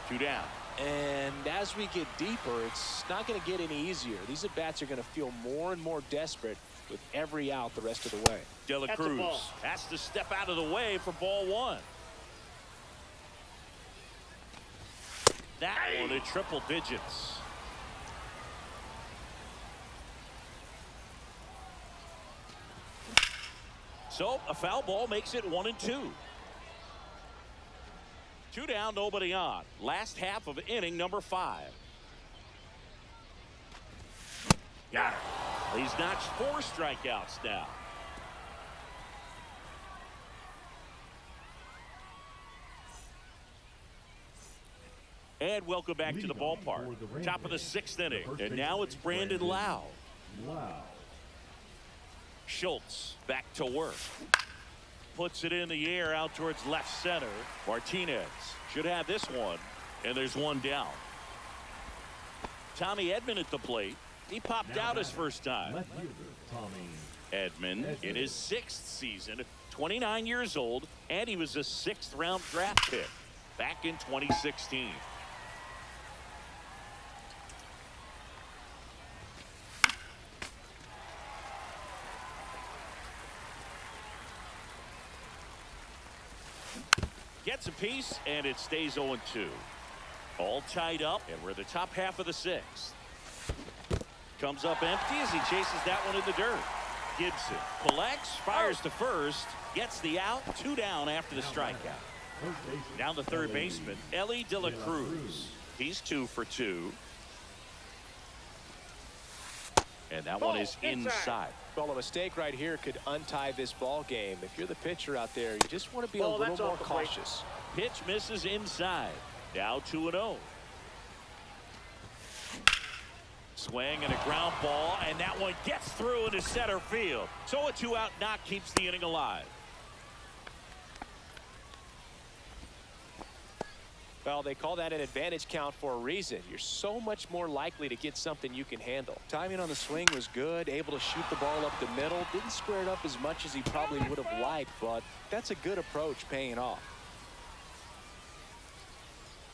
2 down. And as we get deeper, it's not going to get any easier. These at-bats are going to feel more and more desperate with every out the rest of the way. De La Cruz has to step out of the way for ball one. That one at triple digits. So a foul ball makes it 1-2. 2 down, nobody on. Last half of inning number 5. Got it. He's notched 4 strikeouts now. And welcome back to the ballpark. Top of the 6th inning. And now it's Brandon Lau. Schultz back to work. Puts it in the air out towards left center. Martinez should have this one. And there's 1 down. Tommy Edman at the plate. He popped out his first time. Edman in his 6th season. 29 years old. And he was a 6th round draft pick back in 2016. Gets a piece, and it stays 0-2. All tied up, and we're the top half of the 6th. Comes up empty as he chases that one in the dirt. Gibson collects, fires to first, gets the out. 2 down after the strikeout. Now the third baseman, Ellie De La Cruz. He's 2 for 2. And that one is inside. Well, a mistake right here could untie this ball game. If you're the pitcher out there, you just want to be a little more cautious. Pitch misses inside. Now 2-0. Swing and a ground ball, and that one gets through into center field. So a 2-out knock keeps the inning alive. Well, they call that an advantage count for a reason. You're so much more likely to get something you can handle. Timing on the swing was good, able to shoot the ball up the middle. Didn't square it up as much as he probably would have liked, but that's a good approach paying off.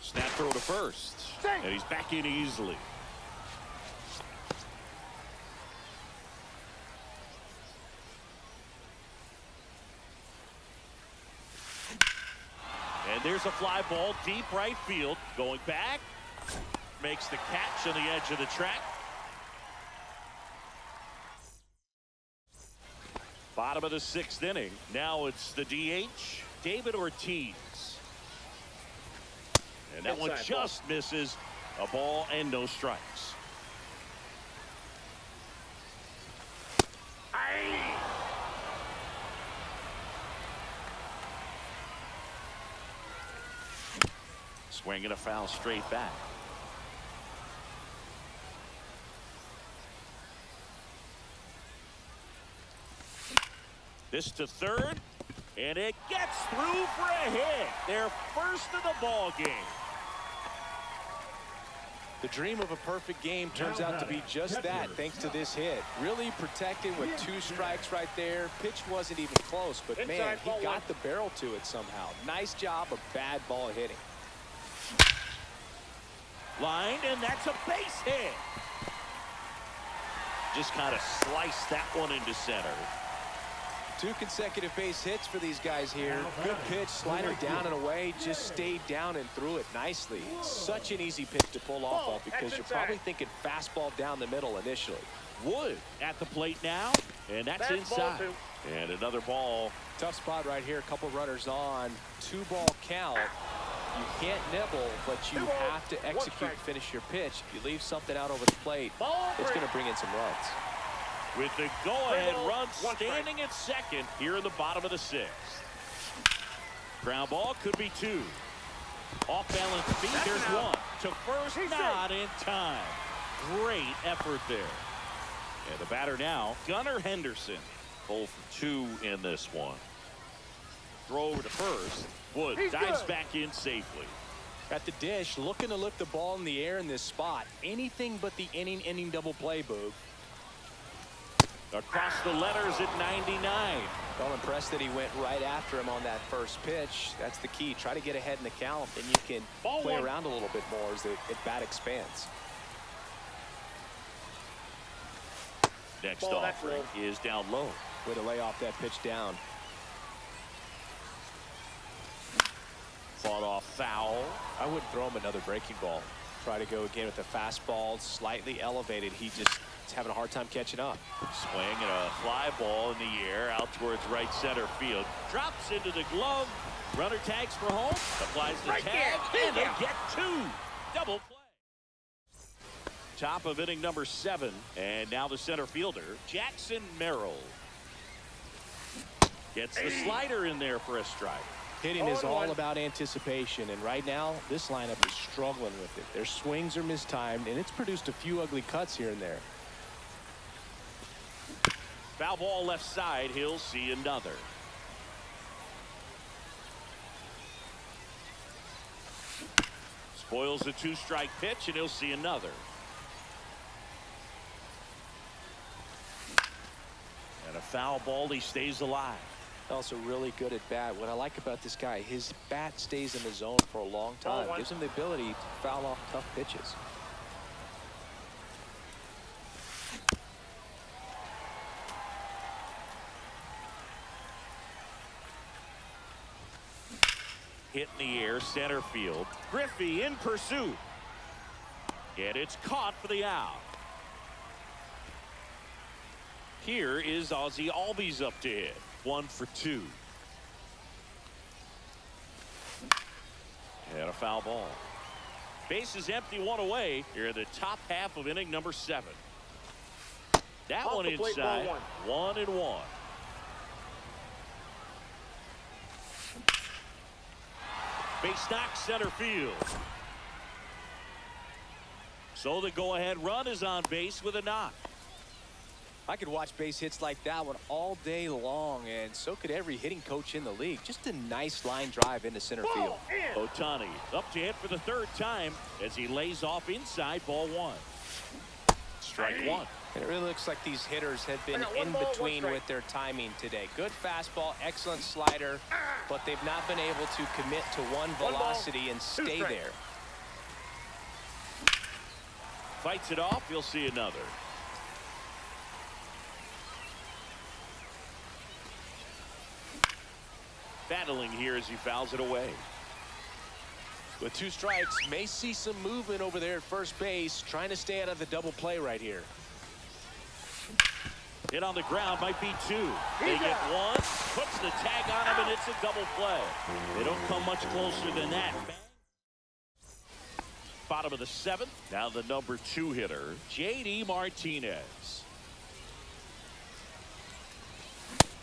Snap throw to first, and he's back in easily. And there's a fly ball deep right field. Going back. Makes the catch on the edge of the track. Bottom of the 6th inning. Now it's the DH, David Ortiz. And that one just misses. A ball and no strikes. Swinging a foul straight back. This to third, and it gets through for a hit. Their first of the ball game. The dream of a perfect game turns out to be just that, thanks to this hit. Really protected with 2 strikes right there. Pitch wasn't even close, but man, he got the barrel to it somehow. Nice job of bad ball hitting. Line, and that's a base hit. Just kind of sliced that one into center. 2 consecutive base hits for these guys here. Good pitch, slider down and away, just stayed down and threw it nicely. Such an easy pitch to pull off of because you're probably thinking fastball down the middle initially. Wood at the plate now, and that's inside. And another ball. Tough spot right here. A couple runners on. 2-ball count. You can't nibble, but you have to execute and finish your pitch. If you leave something out over the plate, it's going to bring in some runs. With the go-ahead run standing at second here in the bottom of the 6th. Ground ball could be 2. Off balance feet. There's 1 to first, not in time. Great effort there. And the batter now, Gunnar Henderson. 0 for 2 in this one. Throw over to first. Wood dives back in safely. At the dish, looking to lift the ball in the air in this spot. Anything but the inning double play, Boog. Across the letters at 99. Well, impressed that he went right after him on that first pitch. That's the key. Try to get ahead in the count, then you can play around a little bit more as the at-bat expands. Next offering is down low. Way to lay off that pitch down. Fought off foul. I wouldn't throw him another breaking ball. Try to go again with the fastball slightly elevated. He's having a hard time catching up. Swing and a fly ball in the air out towards right center field. Drops into the glove. Runner tags for home. Applies the tag. And they get 2. Double play. Top of inning number 7. And now the center fielder, Jackson Merrill. Gets the slider in there for a strike. Hitting is all about anticipation, and right now this lineup is struggling with it. Their swings are mistimed, and it's produced a few ugly cuts here and there. Foul ball left side. He'll see another. Spoils a 2-strike pitch, and he'll see another. And a foul ball. He stays alive. Also really good at bat. What I like about this guy, his bat stays in the zone for a long time. Gives him the ability to foul off tough pitches. Hit in the air, center field. Griffey in pursuit. And it's caught for the out. Here is Ozzie Albies up to hit. 1 for 2. And a foul ball. Base is empty, 1 away. Here in the top half of inning number 7. That one inside. 1-1. Base knock center field. So the go-ahead run is on base with a knock. I could watch base hits like that one all day long, and so could every hitting coach in the league. Just a nice line drive into center field. Ohtani up to hit for the 3rd time as he lays off inside. Ball 1. Strike 1. And it really looks like these hitters have been in between with their timing today. Good fastball, excellent slider, but they've not been able to commit to one velocity and stay there. Fights it off. You'll see another. Battling here as he fouls it away. With 2 strikes, may see some movement over there at first base, trying to stay out of the double play right here. Hit on the ground, might be 2. They get 1, puts the tag on him, and it's a double play. They don't come much closer than that. Bottom of the 7th. Now the number 2 hitter, J.D. Martinez.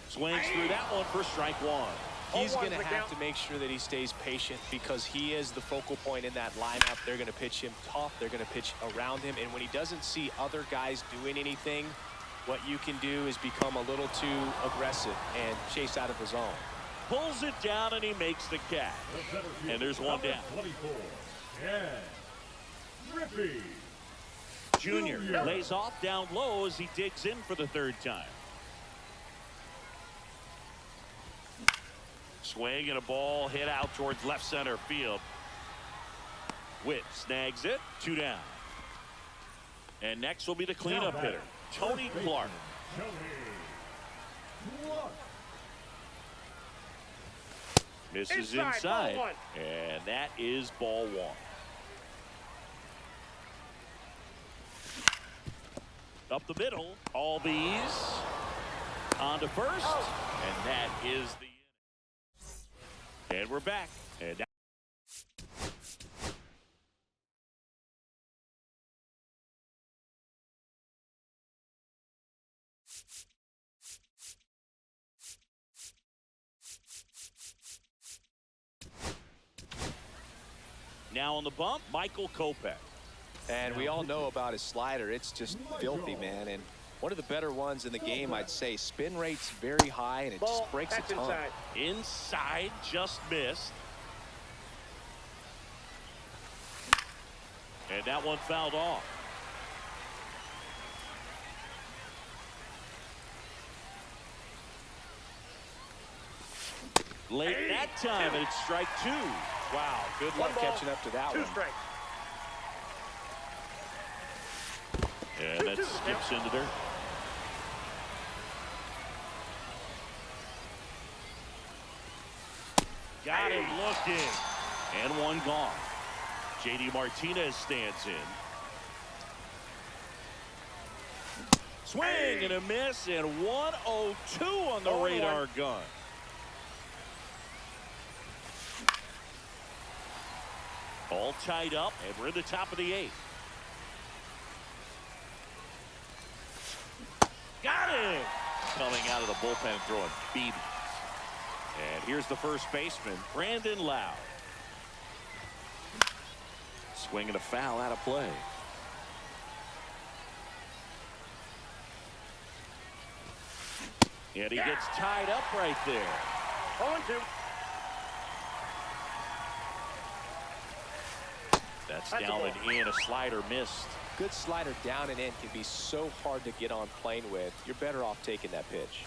Swings through that one for strike 1. He's going to have to make sure that he stays patient because he is the focal point in that lineup. They're going to pitch him tough. They're going to pitch around him. And when he doesn't see other guys doing anything, what you can do is become a little too aggressive and chase out of the zone. Pulls it down, and he makes the catch. And there's 1 down. 24. Yeah. Griffey Junior lays off down low as he digs in for the 3rd time. Swing and a ball hit out towards left center field. Witt snags it. 2 down. And next will be the cleanup hitter, Tony Clark. Misses inside. And that is ball 1. Up the middle. Albies on to first. And that is the. And we're back. And Now on the bump, Michael Kopech. And we all know about his slider. It's just filthy, man. And one of the better ones in the game, I'd say. Spin rate's very high, and it just breaks a ton. Inside, just missed. And that one fouled off. Late that time, and it's strike two. Wow, good luck catching up to that one. And that skips into there. Got him looking. And one gone. JD Martinez stands in. Swing and a miss, and 102 on the radar gun. All tied up, and we're in the top of the eighth. Got him! Coming out of the bullpen throwing BBs. And here's the first baseman, Brandon Lowe. Swinging a foul out of play. And he gets tied up right there. 0-2. That's down and in. A slider missed. Good slider down and in can be so hard to get on plane with. You're better off taking that pitch.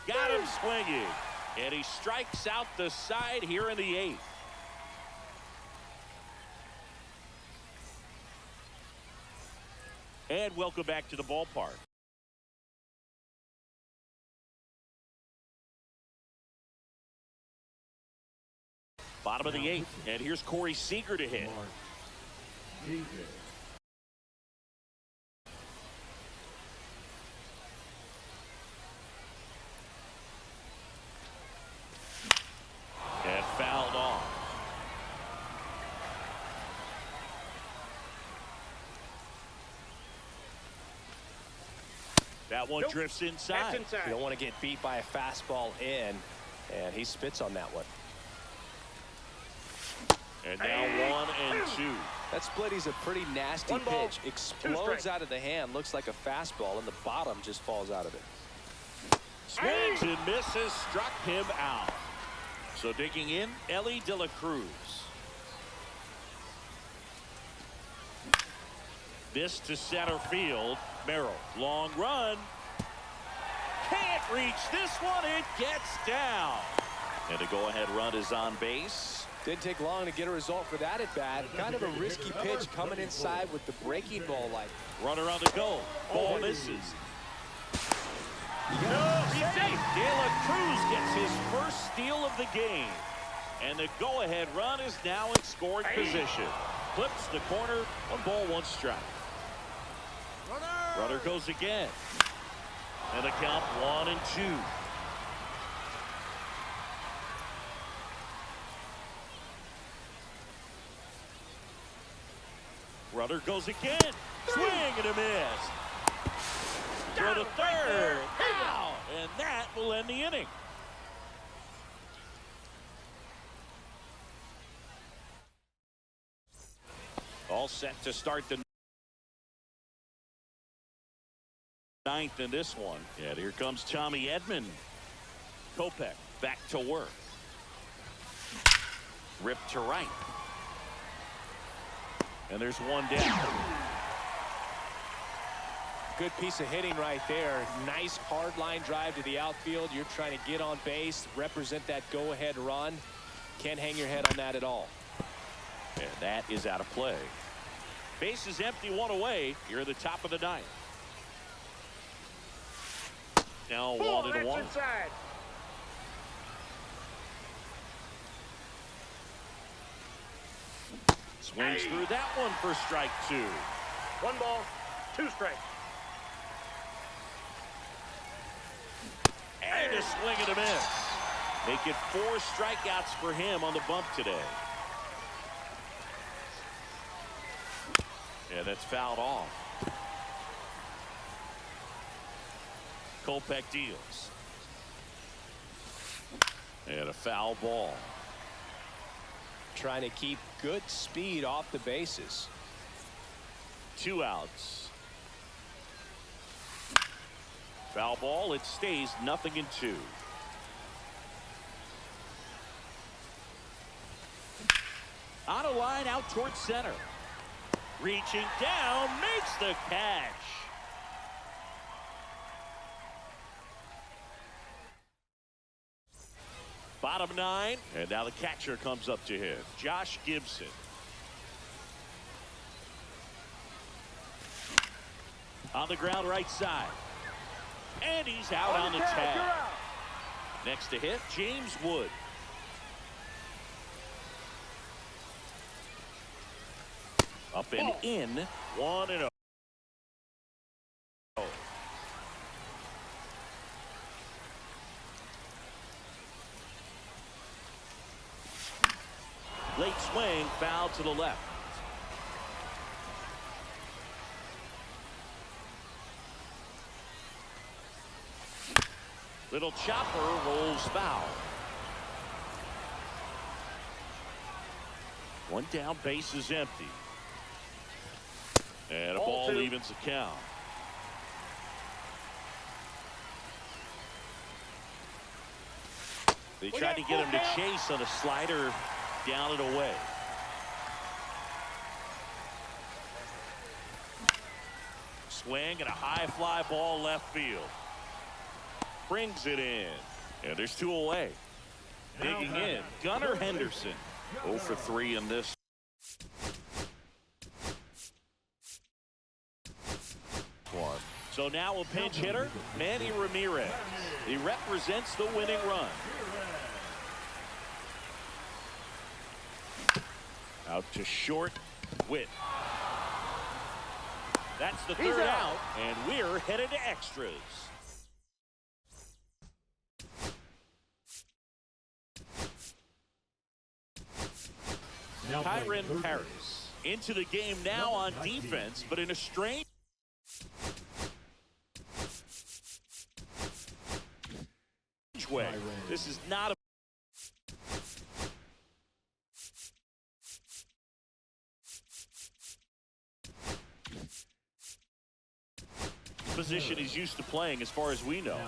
Got him swinging. And he strikes out the side here in the eighth. And welcome back to the ballpark. Bottom of the eighth. And here's Corey Seager to hit. And fouled off. That one drifts inside. You don't want to get beat by a fastball in, and he spits on that one. And now 1-2. That splitty's a pretty nasty pitch. Explodes out of the hand, looks like a fastball, and the bottom just falls out of it. Swings and misses, struck him out. So digging in, Ellie De La Cruz. This to center field. Merrill, long run. Can't reach this one. It gets down. And a go-ahead run is on base. Didn't take long to get a result for that at bat. Kind of a risky pitch coming inside with the breaking ball like. Runner on the go. Ball misses. No, safe. De La Cruz gets his first steal of the game. And the go-ahead run is now in scoring position. Clips the corner. 1 ball, 1 strike. Runner goes again. And the count 1-2. Runner goes again. Swing and a miss. Throw to third. Out. And that will end the inning. All set to start the 9th in this one. And here comes Tommy Edman. Kopech back to work. Ripped to right. And there's one down. Good piece of hitting right there. Nice hard line drive to the outfield. You're trying to get on base, represent that go-ahead run. Can't hang your head on that at all. And that is out of play. Base is empty, 1 away. You're at the top of the 9th. Now 1-1. Inside. Swings through that one for strike 2. 1 ball, 2 strikes. And a swing and a miss. Make it 4 strikeouts for him on the bump today. And that's fouled off. Kopech deals. And a foul ball. trying to keep good speed off the bases. 2 outs. Foul ball. It stays 0-2. On a line out towards center. Reaching down, makes the catch. Bottom 9, and now the catcher comes up to him, Josh Gibson. On the ground right side. And he's out on the tag. Next to hit, James Wood. Up and in, 1-0. Late swing, foul to the left. Little chopper rolls foul. 1 down, base is empty. And a ball evens the count. They tried to get him to chase on a slider, down and away. Swing and a high fly ball left field. Brings it in. And there's 2 away. Digging in, Gunnar Henderson. 0 for 3 in this one. So now a pinch hitter, Manny Ramirez. He represents the winning run. Out to short, Witt. That's the 3rd out, and we're headed to extras. Kyron Paris into the game now on defense, but in a strange way. This is not a position he's used to playing as far as we know.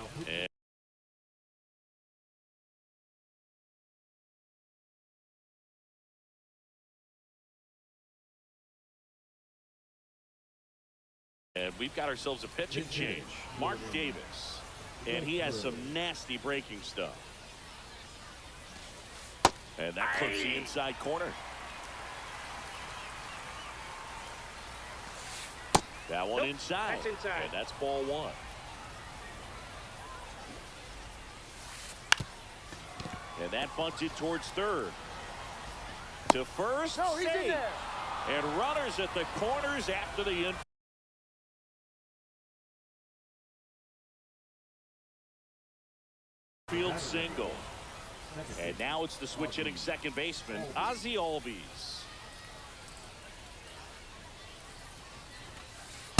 And we've got ourselves a pitching change. Mark Davis. And he has some nasty breaking stuff. And that clips the inside corner. That one inside. That's inside. And that's ball 1. And that bunted towards 3rd. To first. No, he's in there. And runners at the corners after the infield single. And now it's the switch hitting second baseman, Ozzie Albies.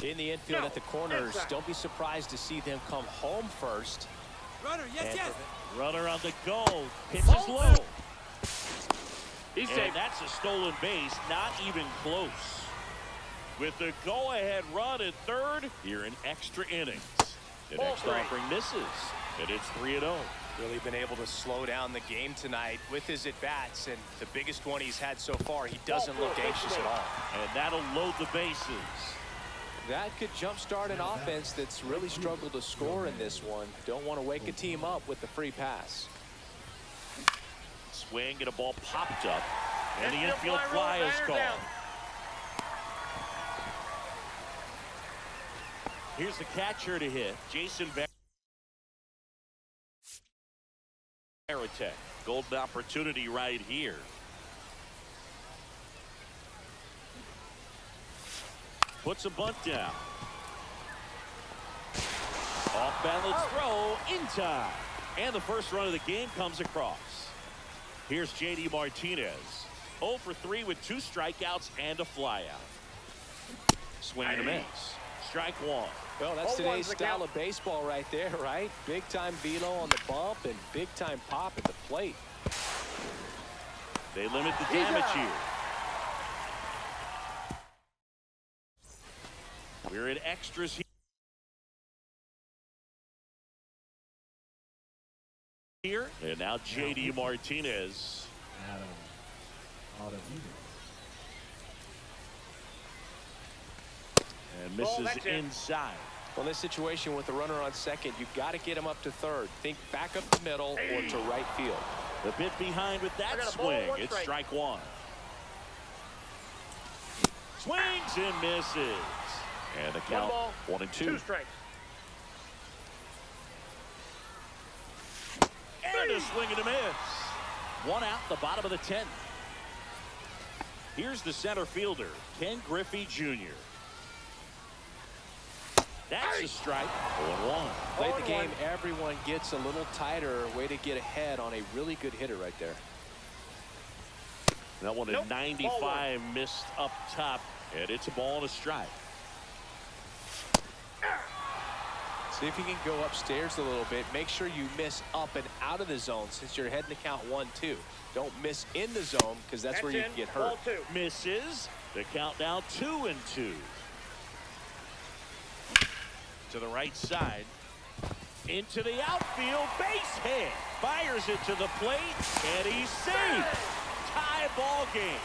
In the infield at the corners, don't be surprised to see them come home first. Runner, yes. Runner on the go. Pitches low. He's and safe. That's a stolen base, not even close. With the go-ahead run at 3rd here in extra innings. The next offering misses, and it's 3-0. Really been able to slow down the game tonight with his at-bats, and the biggest one he's had so far, he doesn't look anxious at all. And that'll load the bases. That could jumpstart an offense that's really struggled to score in this one. Don't want to wake a team up with the free pass. Swing and a ball popped up, and the infield fly is called. Here's the catcher to hit, Jason Varitek. Golden opportunity right here. Puts a bunt down. Off balance throw in time. And the first run of the game comes across. Here's J.D. Martinez. 0 for 3 with 2 strikeouts and a flyout. Swing and a miss. Strike 1. Well, that's today's style of baseball right there, right? Big time velo on the bump and big time pop at the plate. They limit the damage here. We're in extras here. And now J.D. Martinez. Adam Ottavino. And misses inside. Well, in this situation with the runner on second, you've got to get him up to third. Think back up the middle or to right field. A bit behind with that swing. It's strike one. Swings and misses. And the count 1-2. 2 strikes. And a swing and a miss. One out, the bottom of the 10th. Here's the center fielder, Ken Griffey Jr. That's a strike. 0-1. Late in the game, everyone gets a little tighter. Way to get ahead on a really good hitter right there. That one at 95 missed up top, and it's a ball and a strike. See if you can go upstairs a little bit. Make sure you miss up and out of the zone since you're heading to count 1-2. Don't miss in the zone because that's where you can get hurt. Misses. The count now 2-2. To the right side. Into the outfield. Base hit. Fires it to the plate. And he's safe. Tie ball game.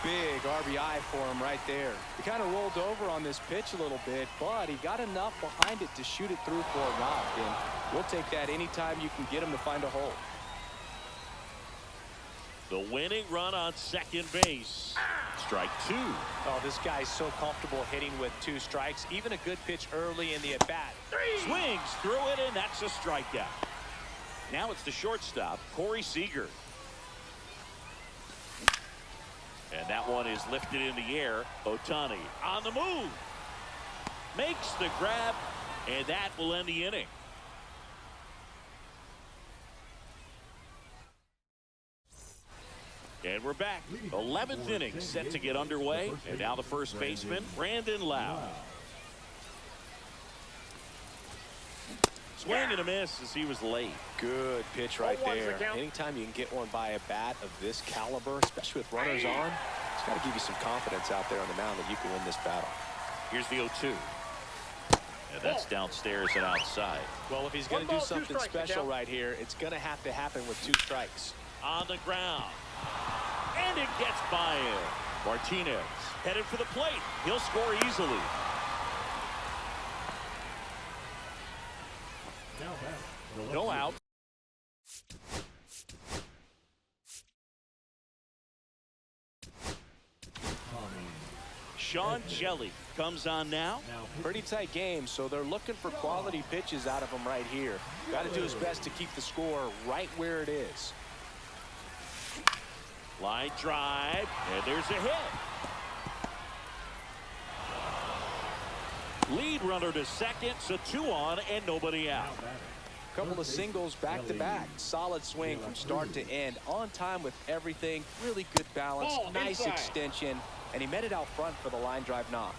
Big RBI for him right there. He kind of rolled over on this pitch a little bit, but he got enough behind it to shoot it through for a knock. And we'll take that anytime you can get him to find a hole. The winning run on second base. Strike 2. Oh, this guy's so comfortable hitting with 2 strikes. Even a good pitch early in the at-bat. Swings through it, and that's a strikeout. Now it's the shortstop, Corey Seager. And that one is lifted in the air. Ohtani on the move. Makes the grab, and that will end the inning. And we're back. 11th inning set to get underway. And now the first baseman, Brandon Lau. Swing and a miss as he was late. Good pitch right there. Anytime you can get one by a bat of this caliber, especially with runners on, it's got to give you some confidence out there on the mound that you can win this battle. Here's the 0-2. And that's downstairs and outside. Well, if he's going to do something special right here, it's going to have to happen with 2 strikes. On the ground. And it gets by him. Martinez headed for the plate. He'll score easily. No out. Sean Shelley comes on now. Pretty tight game, so they're looking for quality pitches out of him right here. Got to do his best to keep the score right where it is. Line drive, and there's a hit. Lead runner to second, so 2 on and nobody out. Couple of singles back-to-back. Solid swing from start to end. On time with everything. Really good balance. Nice extension. And he met it out front for the line drive knock.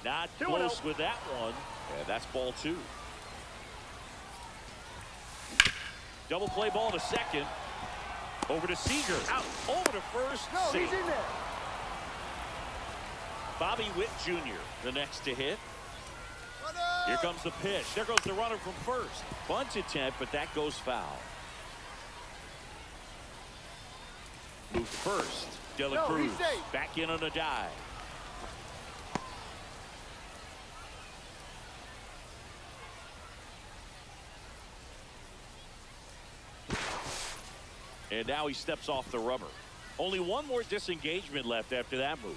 Not close with that one. And that's ball 2. Double play ball to second. Over to Seager. Out. Over to first. He's in there. Bobby Witt Jr. the next to hit. Here comes the pitch. There goes the runner from first. Bunt attempt, but that goes foul. Move to first. De La Cruz back in on a dive. And now he steps off the rubber. Only one more disengagement left after that move.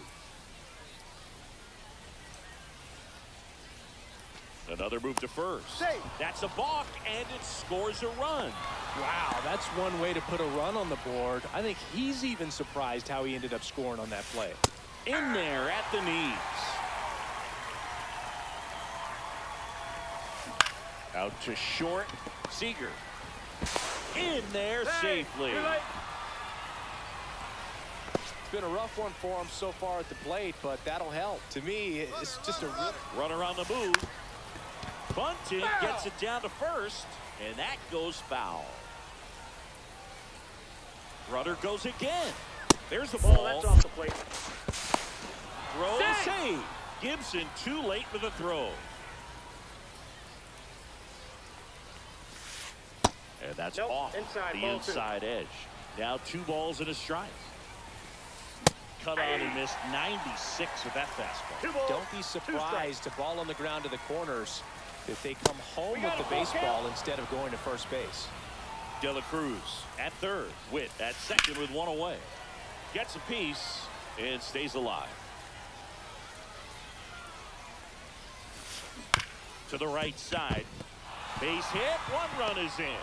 Another move to first. That's a balk, and it scores a run. Wow, that's one way to put a run on the board. I think he's even surprised how he ended up scoring on that play. In there at the knees. Out to short. Seager. In there safely. It's been a rough one for him so far at the plate, but that'll help. To me, it's just a runner on the move. Bunting gets it down to first, and that goes foul. Runner goes again. There's the Oh, ball. that's off the plate. Throw save. Gibson too late for the throw. And that's off inside, the inside edge. Now 2 balls and a strike. Cut on and missed 96 with that fastball. Don't be surprised to ball on the ground to the corners if they come home with the baseball instead of going to first base. De La Cruz at third. Witt at second with 1 away. Gets a piece and stays alive. To the right side. Base hit. 1 run is in.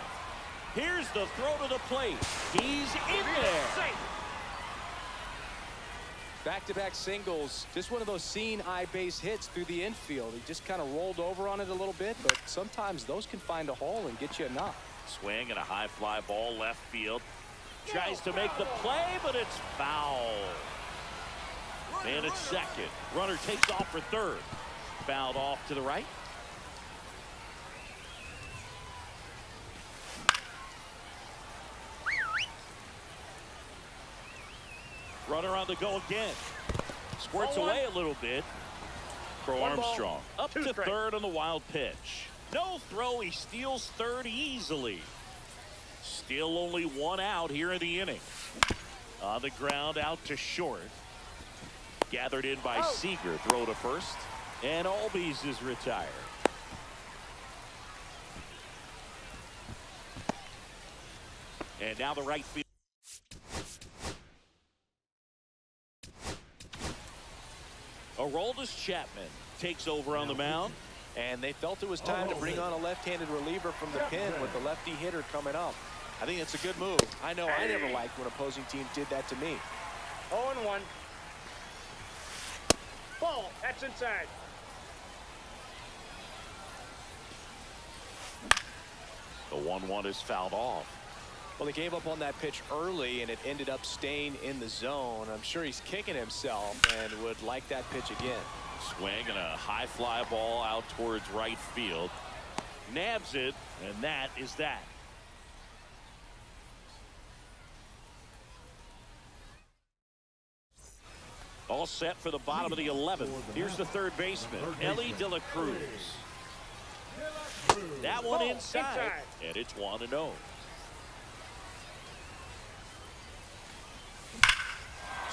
Here's the throw to the plate. He's in there. Back-to-back singles. Just one of those seeing eye base hits through the infield. He just kind of rolled over on it a little bit, but sometimes those can find a hole and get you a knock. Swing and a high fly ball left field. Tries to make the play, but it's foul. And it's second. Runner takes off for third. Fouled off to the right. Runner on the go again. Squirts away a little bit. For Armstrong. Up to third on the wild pitch. No throw. He steals third easily. Still only 1 out here in the inning. On the ground out to short. Gathered in by Seager. Throw to first. And Albies is retired. And now the right field. Aroldis Chapman takes over on the mound. And they felt it was time to bring on a left-handed reliever from the pen with the lefty hitter coming up. I think it's a good move. I know I never liked when opposing teams did that to me. 0-1. Ball. That's inside. The 1-1 is fouled off. Well, he gave up on that pitch early, and it ended up staying in the zone. I'm sure he's kicking himself and would like that pitch again. Swing and a high fly ball out towards right field. Nabs it, and that is that. All set for the bottom of the 11th. Here's the third baseman, Ellie De La Cruz. That one inside, and it's 1-0.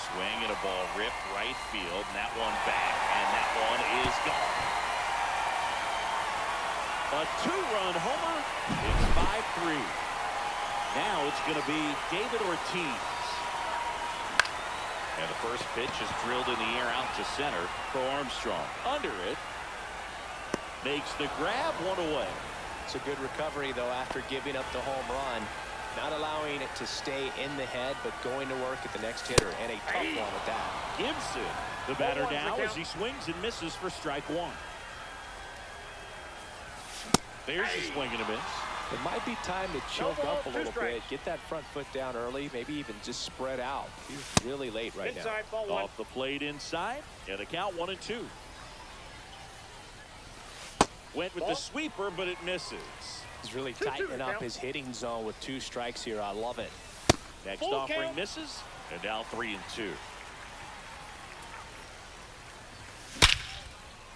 Swing and a ball ripped right field, and that one back, and that one is gone. A 2-run homer. It's 5-3. Now it's going to be David Ortiz. And the first pitch is drilled in the air out to center for Armstrong. Under it. Makes the grab, 1 away. It's a good recovery, though, after giving up the home run. Not allowing it to stay in the head, but going to work at the next hitter, and a tough one at that. Gibson, the batter now, as he swings and misses for strike 1. There's a swing and a miss. It might be time to choke up a little bit, get that front foot down early, maybe even just spread out. He's really late right now. Off the plate inside, and a count 1-2. Went with the sweeper, but it misses. He's really tightening up his hitting zone with 2 strikes here. I love it. Next offering misses, and now 3-2.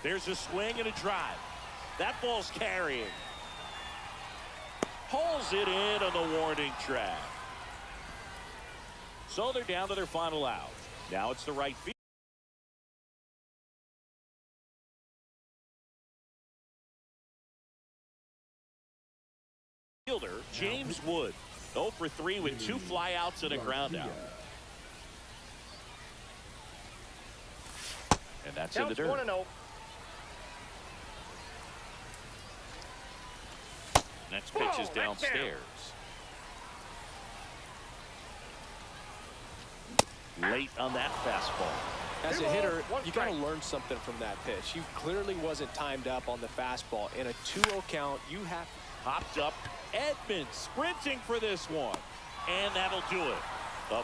There's a swing and a drive. That ball's carrying. Pulls it in on the warning track. So they're down to their final out. Now it's the right fielder, James Wood. 0 for 3 with 2 flyouts and a ground out. And that's in the dirt. 1-0. Next pitch is downstairs. Late on that fastball. As a hitter, you got to learn something from that pitch. He clearly wasn't timed up on the fastball. In a 2-0 count, you have Hopped up. Edmonds sprinting for this one. And that'll do it. The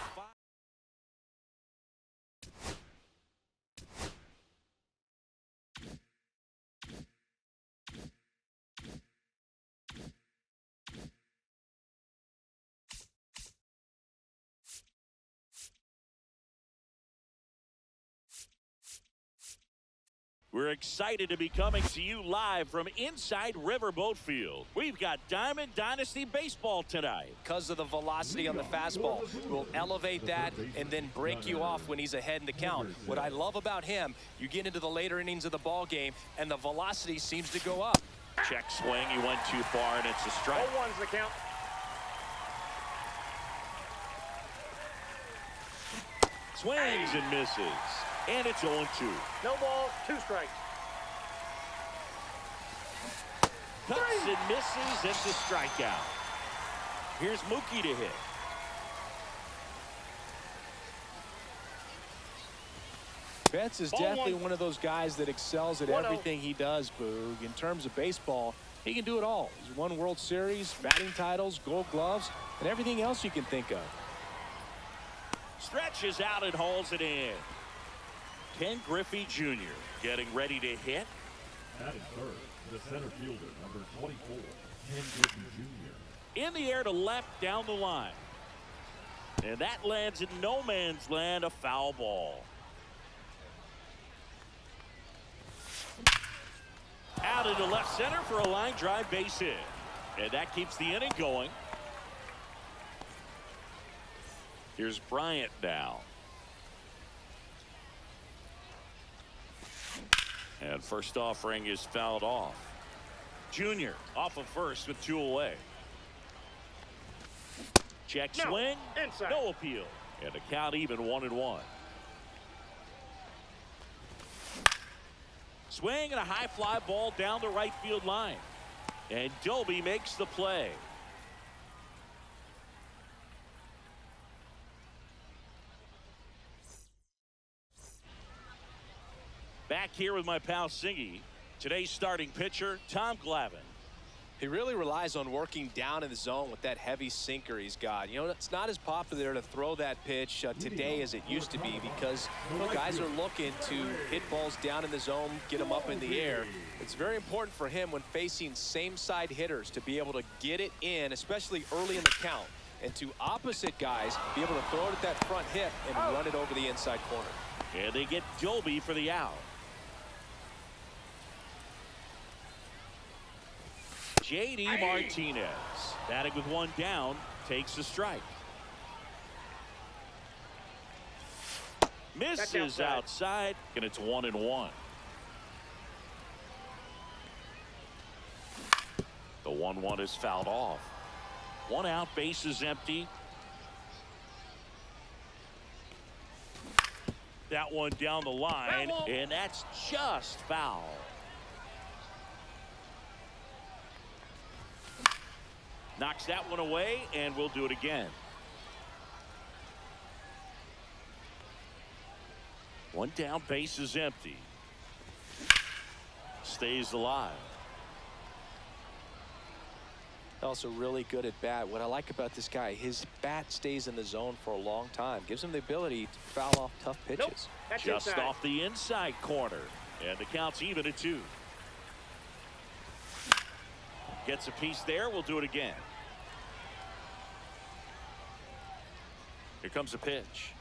We're excited to be coming to you live from inside Riverboat Field. We've got Diamond Dynasty Baseball tonight. Because of the velocity on the fastball, will elevate that and then break you off when he's ahead in the count. What I love about him, you get into the later innings of the ball game, and the velocity seems to go up. Check swing. He went too far, and it's a strike. 0-1's the count. Swings and misses. And it's 0-2. No ball, 2 strikes. Cuts and misses. It's a strikeout. Here's Mookie to hit. Betts is definitely one of those guys that excels at everything he does, Boog. In terms of baseball, he can do it all. He's won World Series, batting titles, Gold Gloves, and everything else you can think of. Stretches out and hauls it in. Ken Griffey Jr. getting ready to hit. Batting third, the center fielder, number 24, Ken Griffey Jr. In the air to left down the line. And that lands in no man's land, a foul ball. Out into left center for a line drive base hit. And that keeps the inning going. Here's Bryant now. And first offering is fouled off. Junior off of first with 2 away. Check swing. Inside. No appeal. And the count even 1-1. Swing and a high fly ball down the right field line. And Doby makes the play. Back here with my pal Singy. Today's starting pitcher, Tom Glavine. He really relies on working down in the zone with that heavy sinker he's got. You know, it's not as popular to throw that pitch today as it used to be because guys are looking to hit balls down in the zone, get them up in the air. It's very important for him when facing same side hitters to be able to get it in, especially early in the count, and to opposite guys be able to throw it at that front hip and run it over the inside corner. And they get Doby for the out. J.D. Martinez, batting with 1 down, takes a strike. Misses outside, and it's 1-1. The 1-1 is fouled off. 1 out, base is empty. That one down the line, and that's just foul. Knocks that one away, and we'll do it again. 1 down, base is empty. Stays alive. Also really good at bat. What I like about this guy, his bat stays in the zone for a long time. Gives him the ability to foul off tough pitches. Just off the inside corner. And the count's even at 2. Gets a piece there. We'll do it again. Here comes a pitch.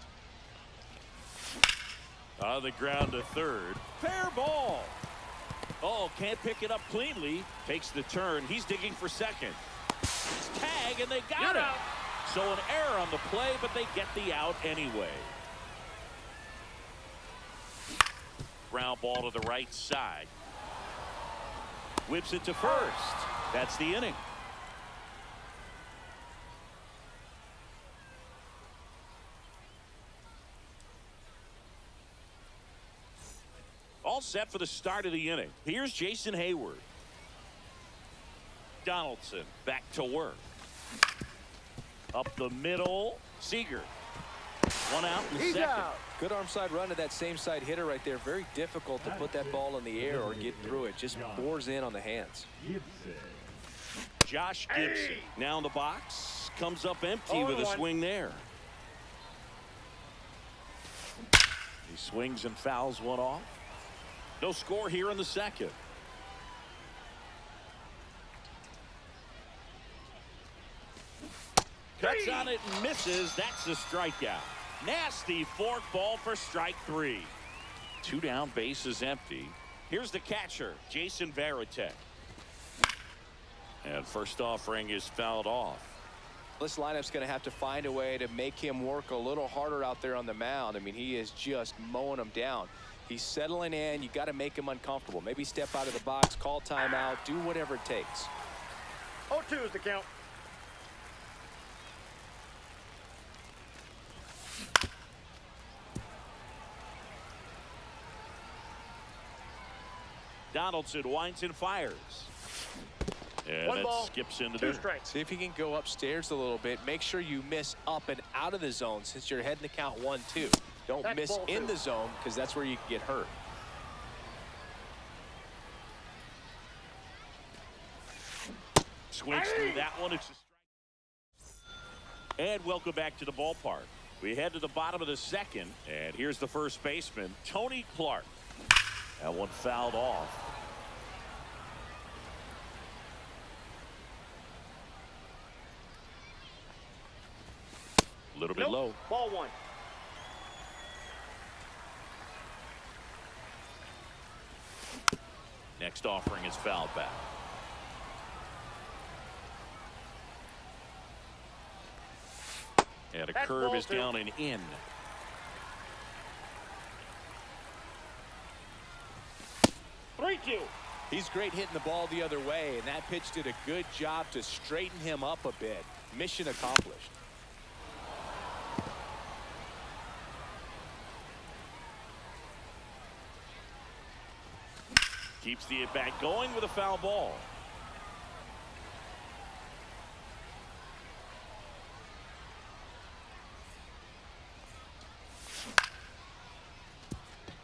On the ground to third. Fair ball. Oh, can't pick it up cleanly. Takes the turn. He's digging for second. Tag, and they got it. So an error on the play, but they get the out anyway. Ground ball to the right side. Whips it to first. That's the inning. All set for the start of the inning. Here's Jason Hayward. Donaldson back to work. Up the middle. Seager. 1 out in second. Out. Good arm side run to that same side hitter right there. Very difficult to put that ball in the air or get through it. Just bores in on the hands. Josh Gibson now in the box. Comes up empty with a swing there. He swings and fouls one off. No score here in the second. Cuts on it and misses. That's a strikeout. Nasty fork ball for strike 3. 2 down, base is empty. Here's the catcher, Jason Varitek. And first offering is fouled off. This lineup's going to have to find a way to make him work a little harder out there on the mound. I mean, he is just mowing them down. He's settling in. You got to make him uncomfortable. Maybe step out of the box, call timeout, do whatever it takes. 0-2 is the count. Donaldson winds and fires. And One that ball, skips into 2 there. strikes. See if you can go upstairs a little bit. Make sure you miss up and out of the zone since you're heading to count 1-2. Don't That's miss ball in 2. the zone because that's where you can get hurt. Swings through that one. It's a strike. And welcome back to the ballpark. We head to the bottom of the second. And here's the first baseman, Tony Clark. That one fouled off. A little bit Nope. low. Ball 1. Next offering is fouled back. And a That's curve ball is 2. down and in. Three, 2. He's great hitting the ball the other way, and that pitch did a good job to straighten him up a bit. Mission accomplished. Keeps the at-bat going with a foul ball.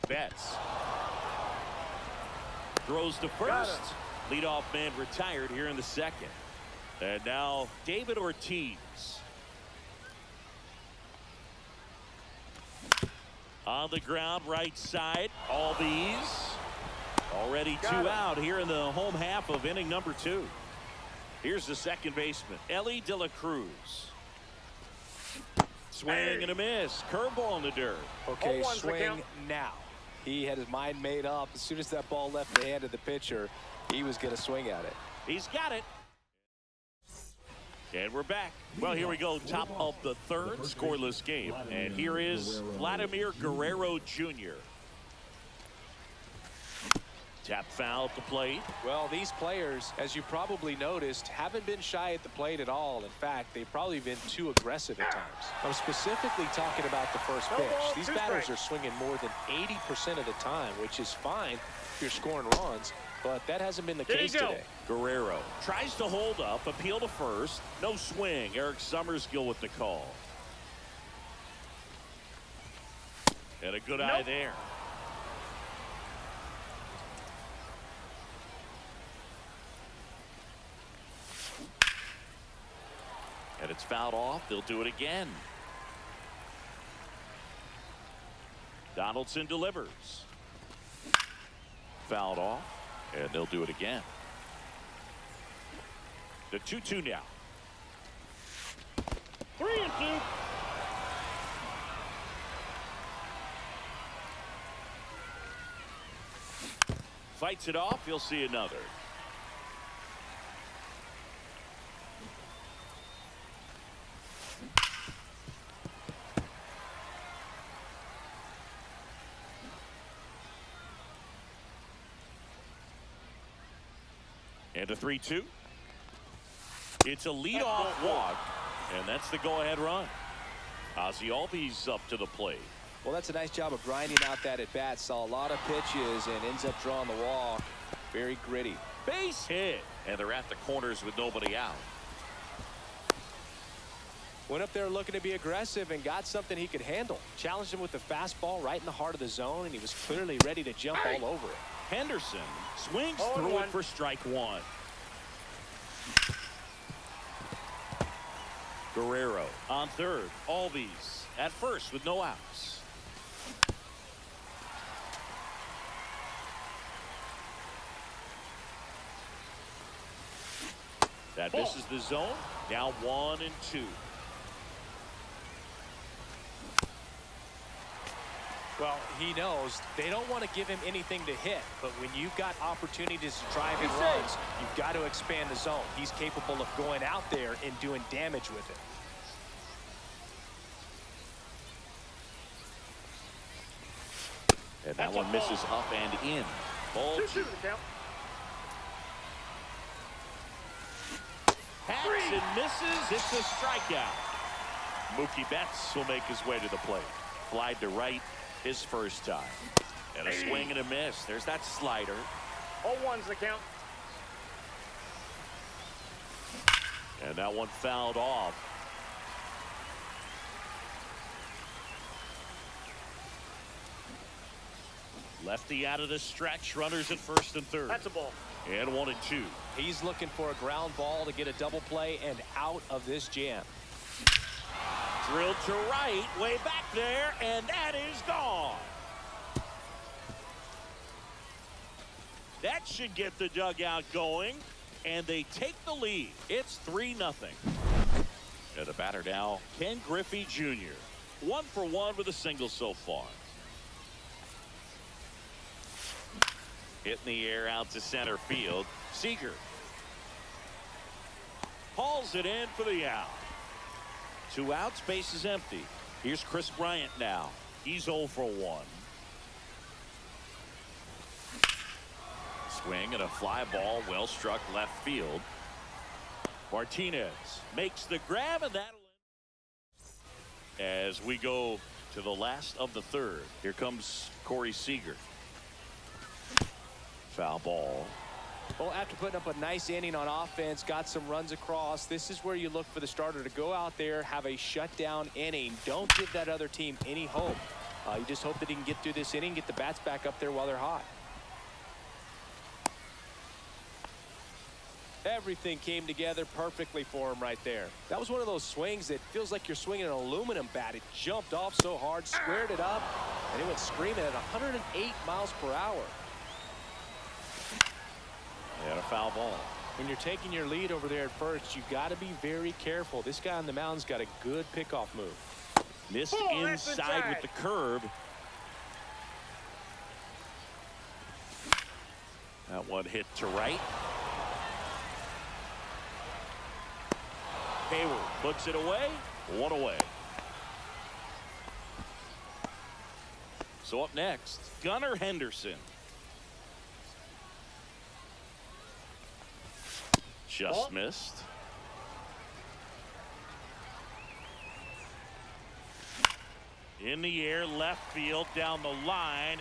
Betts throws to first. Leadoff man retired here in the second. And now David Ortiz. On the ground, right side. All these. Already 2 out here in the home half of inning number 2. Here's the second baseman, Ellie De La Cruz. Swing and a miss. Curveball in the dirt. Okay, 0-1's the swing count. now. He had his mind made up. As soon as that ball left the hand of the pitcher, he was going to swing at it. He's got it. And we're back. Well, here we go. Top of the third, scoreless game. And here is Vladimir Guerrero Jr. Tap foul at the plate. Well, these players, as you probably noticed, haven't been shy at the plate at all. In fact, they've probably been too aggressive at times. I'm specifically talking about the first pitch. These batters are swinging more than 80% of the time, which is fine if you're scoring runs, but that hasn't been the case today. Guerrero tries to hold up, appeal to first. No swing. Eric Summerskill with the call. And a good eye there. And it's fouled off. They'll do it again. Donaldson delivers. Fouled off. And they'll do it again. The 2-2 now. 3-2. Fights it off. You'll see another. And a 3-2. It's a leadoff walk, and that's the go-ahead run. Ozzie Albies up to the plate. Well, that's a nice job of grinding out that at-bat. Saw a lot of pitches and ends up drawing the walk. Very gritty. Base hit. And they're at the corners with nobody out. Went up there looking to be aggressive and got something he could handle. Challenged him with the fastball right in the heart of the zone, and he was clearly ready to jump all over it. Henderson swings through it for strike 1. Guerrero on third. Albies at first with no outs. That misses the zone. Now 1-2. Well, he knows they don't want to give him anything to hit, but when you've got opportunities to drive in runs, you've got to expand the zone. He's capable of going out there and doing damage with it. And that one misses up and in. Ball 2. Hacks and misses. It's a strikeout. Mookie Betts will make his way to the plate. Flied to right his first time. And a swing and a miss. There's that slider. 0-1's the count. And that one fouled off. Lefty out of the stretch. Runners at first and third. That's a ball. And 1-2. He's looking for a ground ball to get a double play and out of this jam. Drilled to right, way back there, and that is gone. That should get the dugout going, and they take the lead. It's 3-0. And the batter now, Ken Griffey Jr. 1 for 1 with a single so far. Hit in the air out to center field. Seager hauls it in for the out. 2 outs, base is empty. Here's Chris Bryant now. He's 0 for 1. Swing and a fly ball, well struck left field. Martinez makes the grab, and that'll end. As we go to the last of the third, here comes Corey Seager. Foul ball. Well, after putting up a nice inning on offense, got some runs across, this is where you look for the starter to go out there, have a shutdown inning. Don't give that other team any hope. You just hope that he can get through this inning, get the bats back up there while they're hot. Everything came together perfectly for him right there. That was one of those swings that feels like you're swinging an aluminum bat. It jumped off so hard, squared it up, and it went screaming at 108 miles per hour. And a foul ball. When you're taking your lead over there at first, you got to be very careful. This guy on the mound's got a good pickoff move. Missed inside with the curve. That one hit to right. Hayward puts it away. 1 away. So up next, Gunnar Henderson. Just missed. In the air, left field, down the line,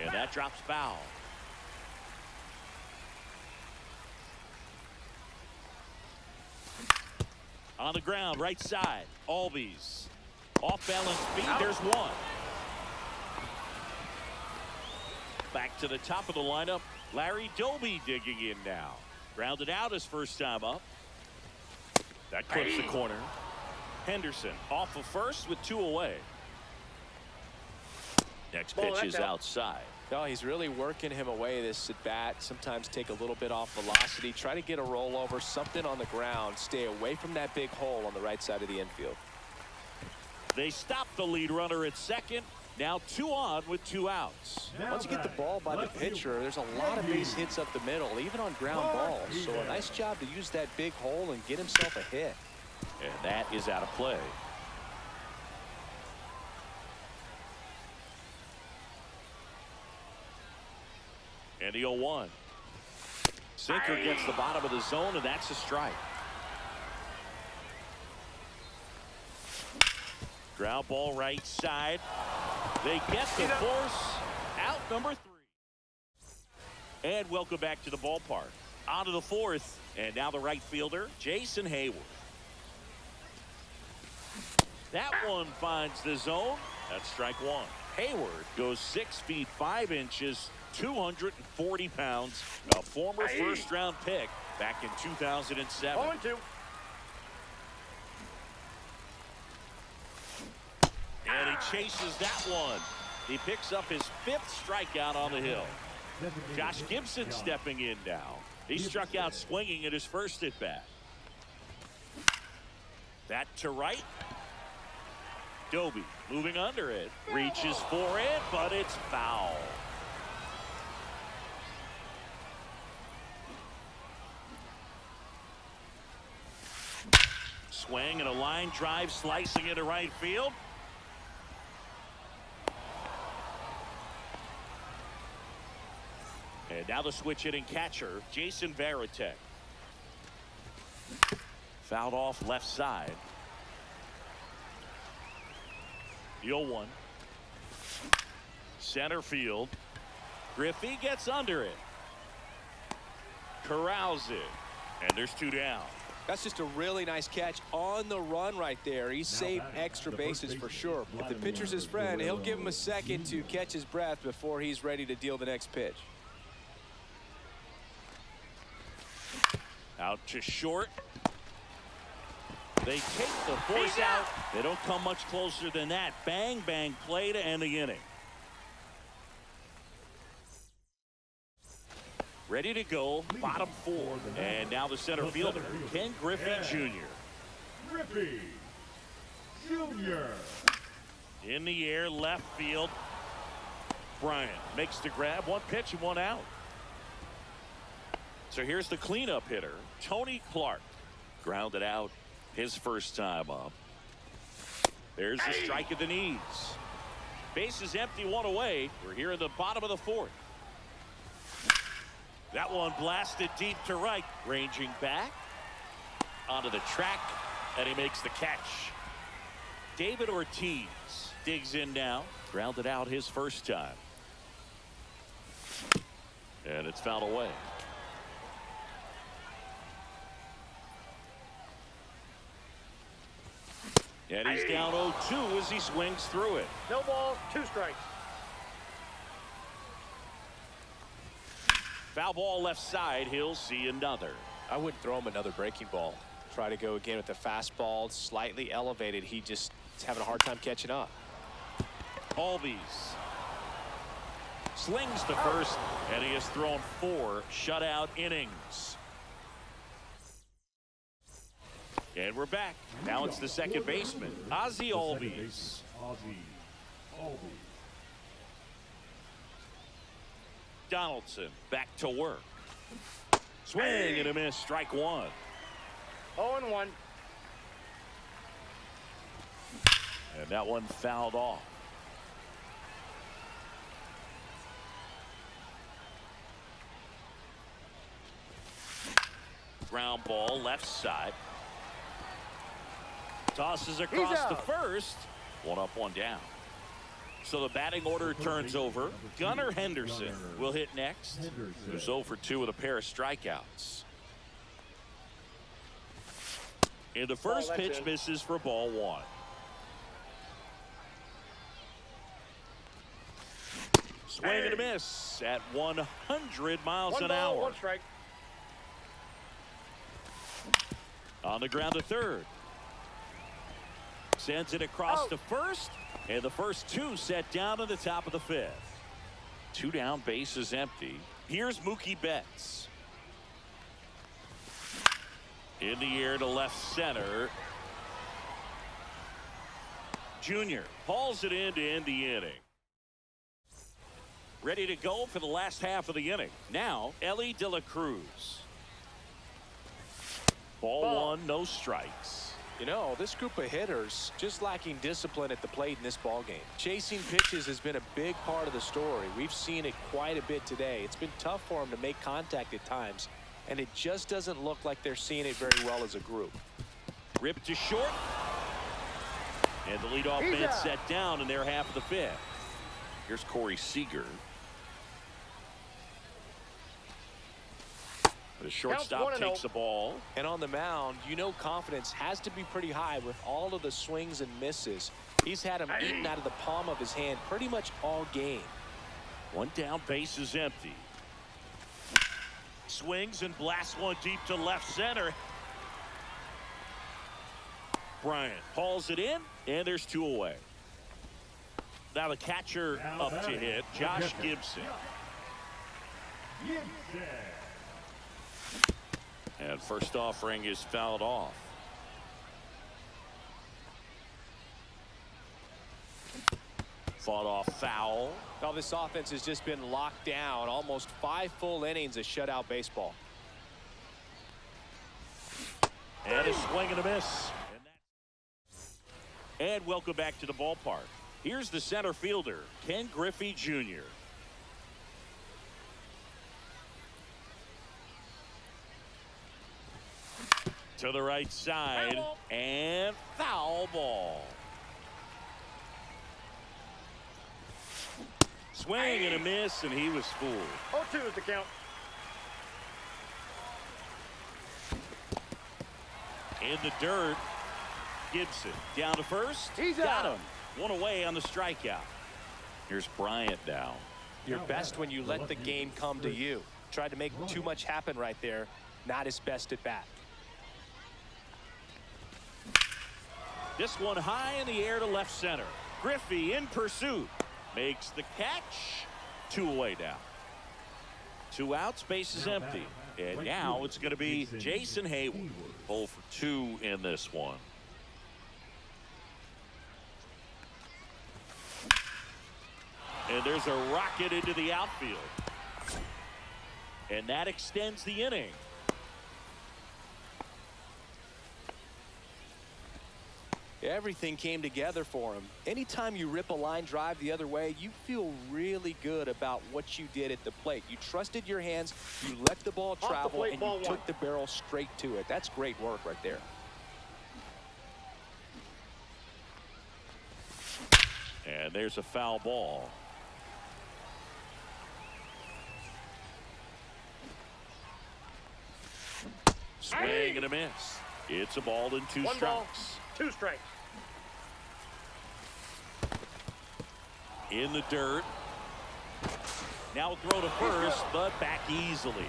and that drops foul. On the ground, right side, Albies. Off balance feet, there's one. Back to the top of the lineup, Larry Doby digging in now. Grounded out his first time up. That clips the corner. Henderson off of first with 2 away. Next pitch is outside. No, he's really working him away this at bat. Sometimes take a little bit off velocity. Try to get a rollover, something on the ground. Stay away from that big hole on the right side of the infield. They stop the lead runner at second. Now 2 on with 2 outs. Once you get the ball by the pitcher, there's a lot of base hits up the middle, even on ground balls. So a nice job to use that big hole and get himself a hit. And that is out of play. And the 0-1. Sinker gets the bottom of the zone, and that's a strike. Ground ball right side. They get the force. Out number 3. And welcome back to the ballpark. On to the 4th. And now the right fielder, Jason Hayward. That one finds the zone. That's strike 1. Hayward goes 6 feet 5 inches, 240 pounds, a former first-round pick back in 2007. 0-2. And he chases that one. He picks up his 5th strikeout on the hill. Josh Gibson stepping in now. He struck out swinging at his first at bat. That to right. Doby moving under it. Reaches for it, but it's foul. Swing and a line drive slicing into right field. And now the switch hitting catcher, Jason Varitek. Fouled off left side. The 0-1. Center field. Griffey gets under it. Corrals it. And there's 2 down. That's just a really nice catch on the run right there. He saved extra bases for sure. If the pitcher's his friend, he'll give him a second to catch his breath before he's ready to deal the next pitch. Out to short. They take the force out. They don't come much closer than that. Bang, bang play to end the inning. Ready to go, bottom 4. And now the center fielder, Ken Griffey Jr. Griffey Jr. In the air, left field. Bryant makes the grab. 1 pitch and 1 out. So here's the cleanup hitter, Tony Clark. Grounded out his first time up. There's the strike at the knees. Base is empty, 1 away. We're here in the bottom of the 4th. That one blasted deep to right. Ranging back onto the track, and he makes the catch. David Ortiz digs in now. Grounded out his first time. And it's fouled away. And he's down 0-2 as he swings through it. No balls, 2 strikes. Foul ball left side. He'll see another. I wouldn't throw him another breaking ball. Try to go again with the fastball, slightly elevated. He just is having a hard time catching up. Albies slings to first, and he has thrown 4 shutout innings. And we're back. Now it's the second baseman, Ozzie Albies. Donaldson back to work. Swing and a miss, strike 1. 0-1. And that one fouled off. Ground ball left side. Tosses across to first. 1 up, 1 down. So the batting order turns over. Gunnar Henderson will hit next. Who's 0 for 2 with a pair of strikeouts. And the first pitch misses for ball 1. Swing and a miss at 100 miles an hour. 1 strike. On the ground to third. Sends it across to first. And the first 2 set down to the top of the 5th. 2 down, base is empty. Here's Mookie Betts. In the air to left center. Junior hauls it in to end the inning. Ready to go for the last half of the inning. Now, Ellie De La Cruz. Ball 1, no strikes. You know, this group of hitters just lacking discipline at the plate in this ball game. Chasing pitches has been a big part of the story. We've seen it quite a bit today. It's been tough for them to make contact at times, and it just doesn't look like they're seeing it very well as a group. Ripped to short. And the leadoff man set down in their half of the 5th. Here's Corey Seager. The shortstop takes the ball. And on the mound, you know confidence has to be pretty high with all of the swings and misses. He's had them eaten out of the palm of his hand pretty much all game. 1 down, base is empty. Swings and blasts one deep to left center. Bryant hauls it in, and there's 2 away. Now the catcher up to hit, Josh Gibson. And first offering is fouled off. Fought off foul. Now this offense has just been locked down. Almost 5 full innings of shutout baseball. And a swing and a miss. And welcome back to the ballpark. Here's the center fielder, Ken Griffey Jr. To the right side, and foul ball. Swing and a miss, and he was fooled. 0-2 is the count. In the dirt, Gibson down to first. He's got out. him. One away on the strikeout. Here's Bryant now. You're best when you let the game come to you. Tried to make too much happen right there. Not his best at bat. This one high in the air to left center. Griffey in pursuit. Makes the catch. 2 away now. 2 outs, base is empty. And now it's going to be Jason Hayward. 0 for 2 in this one. And there's a rocket into the outfield. And that extends the inning. Everything came together for him. Anytime you rip a line drive the other way, you feel really good about what you did at the plate. You trusted your hands, you let the ball travel, and you took the barrel straight to it. That's great work right there. And there's a foul ball. Swing and a miss. It's a ball and 2 strikes. Ball, 2 strikes. In the dirt. Now throw to first, but back easily.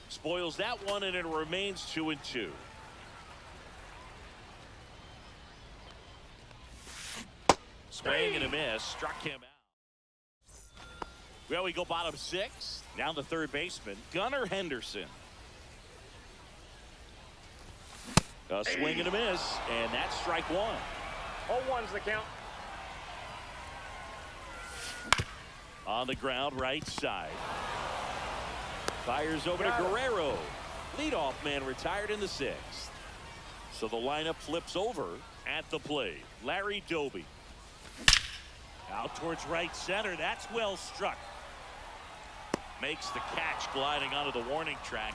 Spoils that one, and it remains 2-2. Swing and a miss. Struck him out. Well, we go bottom 6. Now the third baseman, Gunnar Henderson. A swing and a miss, and that's strike 1. 0-1's the count. On the ground, right side. Fires over to Guerrero. Leadoff man retired in the 6th. So the lineup flips over at the plate. Larry Doby. Out towards right center. That's well struck. Makes the catch, gliding onto the warning track.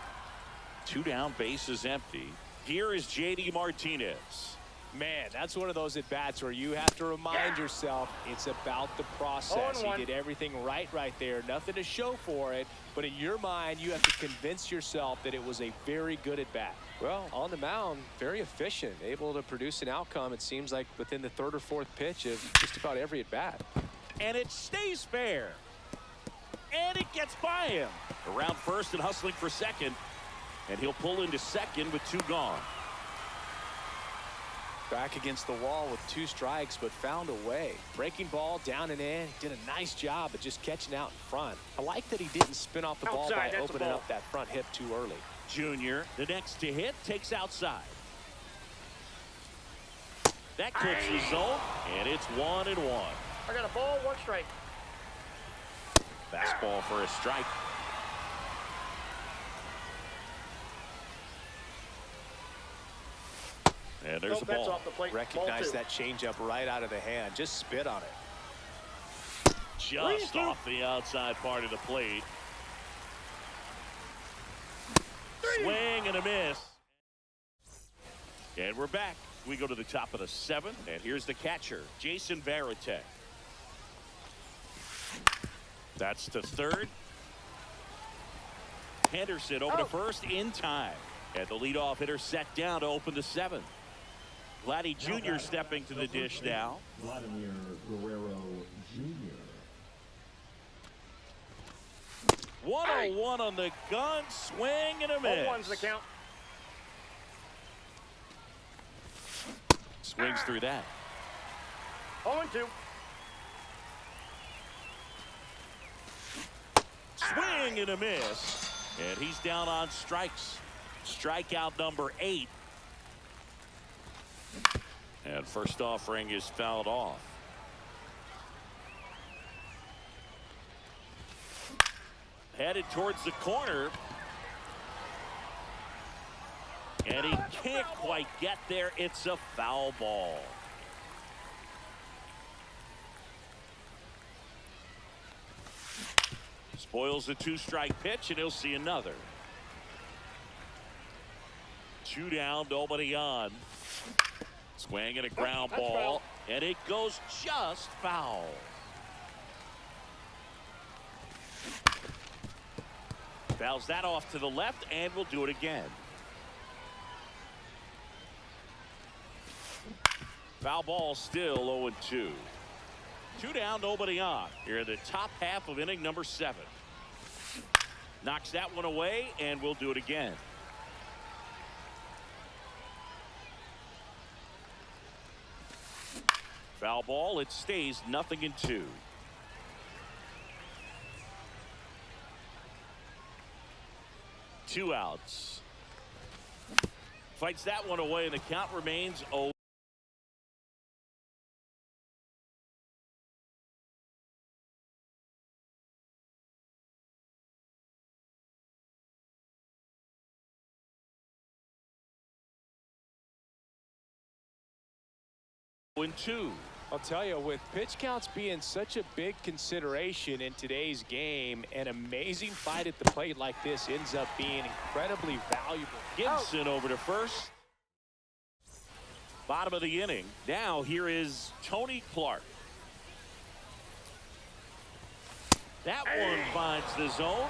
2 down, bases empty. Here is J.D. Martinez. Man, that's one of those at-bats where you have to remind yourself it's about the process. He did everything right there. Nothing to show for it. But in your mind, you have to convince yourself that it was a very good at-bat. Well, on the mound, very efficient. Able to produce an outcome, it seems like, within the 3rd or 4th pitch of just about every at-bat. And it stays fair. And it gets by him. Around first and hustling for second. And he'll pull into second with 2 gone. Back against the wall with 2 strikes, but found a way. Breaking ball down and in. Did a nice job of just catching out in front. I like that he didn't spin off the ball by opening up that front hip too early. Junior, the next to hit, takes outside. That clips the zone, and it's 1-1. I got a ball, 1 strike. Fastball for a strike. And there's the ball. Off the plate. Recognize that changeup right out of the hand. Just spit on it. Just off the outside part of the plate. Swing and a miss. And we're back. We go to the top of the 7th, and here's the catcher, Jason Varitek. That's to third. Henderson over to first in time. And the leadoff hitter set down to open the 7th. Vladdy Jr. stepping to the dish now. Vladimir Guerrero Jr. 101 on the gun, swing and a miss. 0-1's the count. Swings through that. 0-2. swing and a miss. And he's down on strikes. Strikeout number 8. And first offering is fouled off. Headed towards the corner. And he can't quite get there. It's a foul ball. Spoils the 2-strike pitch, and he'll see another. 2 down, nobody on. Swing and a ground ball, and it goes just foul. Fouls that off to the left, and we'll do it again. Foul ball still 0-2. 2 down, nobody on. Here in the top half of inning number 7. Knocks that one away, and we'll do it again. Foul ball, it stays 0-2. Two outs. Fights that one away, and the count remains 0. And 2. I'll tell you, with pitch counts being such a big consideration in today's game, an amazing fight at the plate like this ends up being incredibly valuable. Gibson over to first. Bottom of the inning. Now here is Tony Clark. That one finds the zone.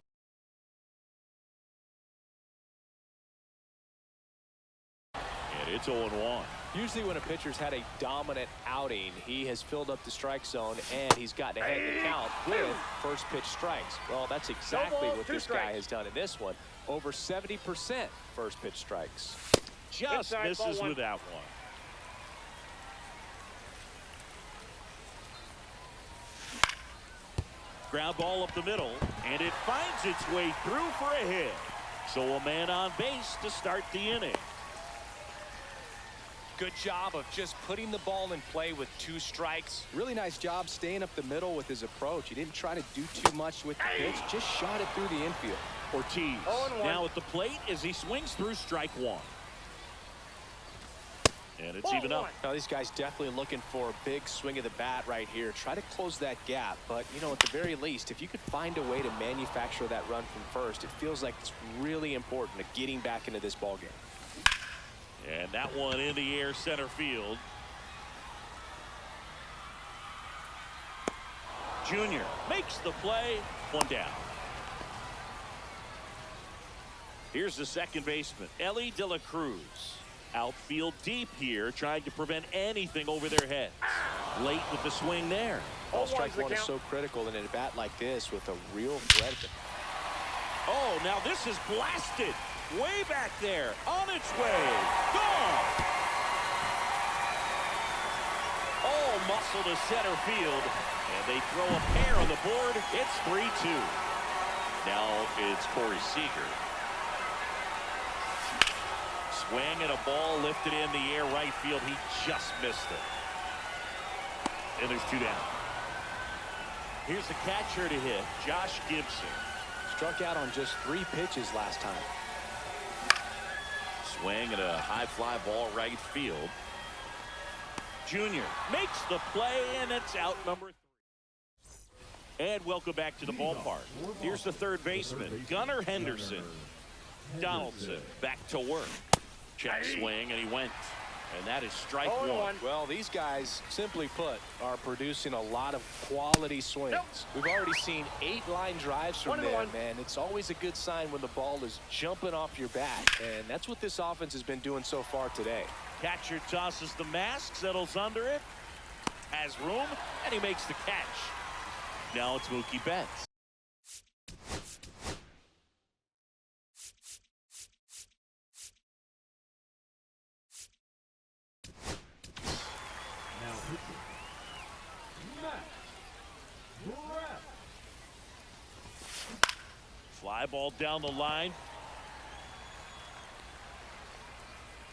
And it's 0-1. Usually when a pitcher's had a dominant outing, he has filled up the strike zone and he's gotten ahead in the count with first pitch strikes. Well, that's exactly what this guy has done in this one. Over 70% first pitch strikes. Just misses with that one. Ground ball up the middle, and it finds its way through for a hit. So a man on base to start the inning. Good job of just putting the ball in play with 2 strikes. Really nice job staying up the middle with his approach. He didn't try to do too much with the pitch, just shot it through the infield. Ortiz now at the plate as he swings through strike 1. And it's even up. Now these guys definitely looking for a big swing of the bat right here. Try to close that gap, but you know, at the very least, if you could find a way to manufacture that run from first, it feels like it's really important to getting back into this ball game. And that one in the air center field. Junior makes the play. 1 down. Here's the second baseman, Ellie De La Cruz. Outfield deep here, trying to prevent anything over their heads. Late with the swing there. Ball strike 1 is so critical in a bat like this with a real threat. Oh, now this is blasted. Way back there, on its way, gone. All muscle to center field, and they throw a pair on the board. It's 3-2. Now it's Corey Seager. Swing and a ball lifted in the air right field. He just missed it. And there's 2 down. Here's the catcher to hit, Josh Gibson. Struck out on just 3 pitches last time. Swing and a high fly ball right field. Junior makes the play, and it's out number 3. And welcome back to the ballpark. Here's the third baseman, Gunnar Henderson. Donaldson back to work. Check swing, and he went. And that is strike 1. Well, these guys, simply put, are producing a lot of quality swings. We've already seen 8 line drives from them, and it's always a good sign when the ball is jumping off your bat. And that's what this offense has been doing so far today. Catcher tosses the mask, settles under it, has room, and he makes the catch. Now it's Mookie Betts. Fly ball down the line.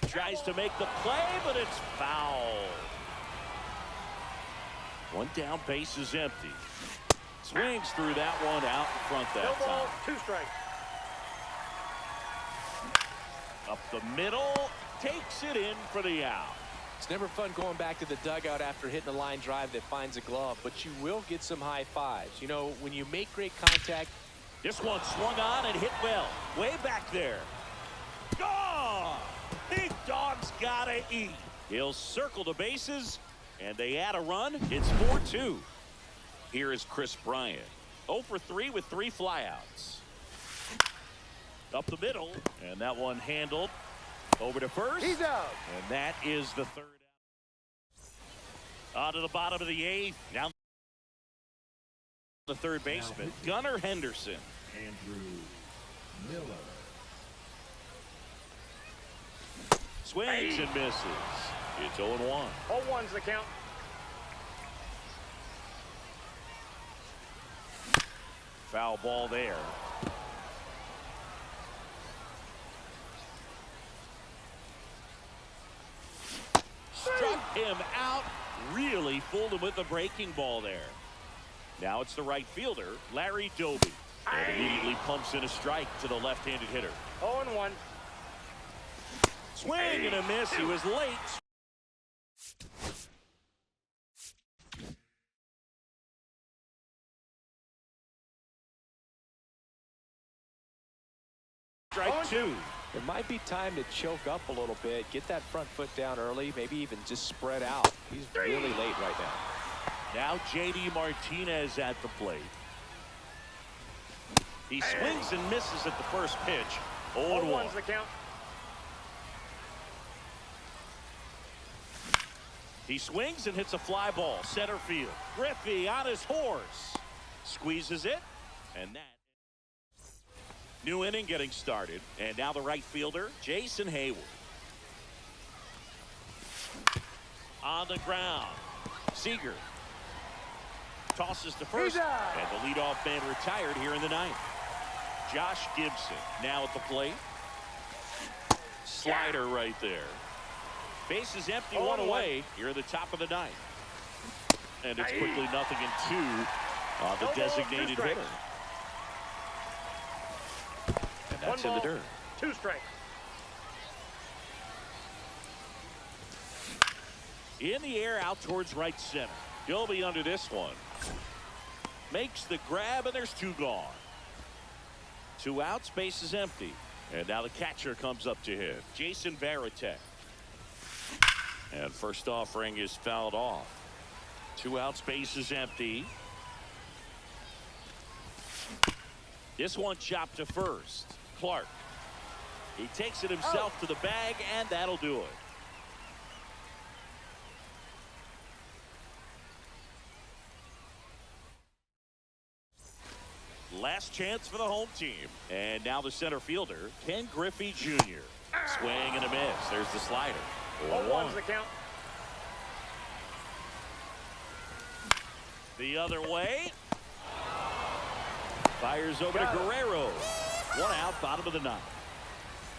Tries to make the play, but it's foul. One down, base is empty. Swings through that one out in front that time. 2 strikes. Up the middle, takes it in for the out. It's never fun going back to the dugout after hitting a line drive that finds a glove, but you will get some high fives. You know, when you make great contact. This one swung on and hit well. Way back there. Gone! Big dog's gotta eat. He'll circle the bases, and they add a run. It's 4-2. Here is Chris Bryant. 0 for 3 with 3 flyouts. Up the middle, and that one handled. Over to first. He's out. And that is the third out. On to the bottom of the 8th. Now the third baseman, Gunnar Henderson. Andrew Miller. Swings and misses. It's 0-1. 0-1's the count. Foul ball there. Struck him out. Really fooled him with the breaking ball there. Now it's the right fielder, Larry Doby. And immediately pumps in a strike to the left-handed hitter. 0-1. Swing and a miss. He was late. Strike 2. It might be time to choke up a little bit, get that front foot down early, maybe even just spread out. He's really late right now. Now J.D. Martinez at the plate. He swings and misses at the first pitch. 0-1. 0-1's the count. He swings and hits a fly ball. Center field. Griffey on his horse. Squeezes it. And that. New inning getting started. And now the right fielder, Jason Hayward. On the ground. Seager tosses to first. And the leadoff man retired here in the 9th. Josh Gibson now at the plate. Slider right there. Base is empty, 1 away here at the top of the 9th. And it's quickly 0-2 on the designated hitter. And that's in the dirt. 2 strikes. In the air out towards right center. Doby under this one. Makes the grab, and there's 2 gone. 2 outs, base is empty. And now the catcher comes up to hit. Jason Varitek. And first offering is fouled off. 2 outs, base is empty. This one chopped to first. Clark. He takes it himself to the bag, and that'll do it. Last chance for the home team. And now the center fielder, Ken Griffey Jr. Swing and a miss. There's the slider. 0-1's the count. The other way. Fires over to Guerrero. 1 out, bottom of the 9th.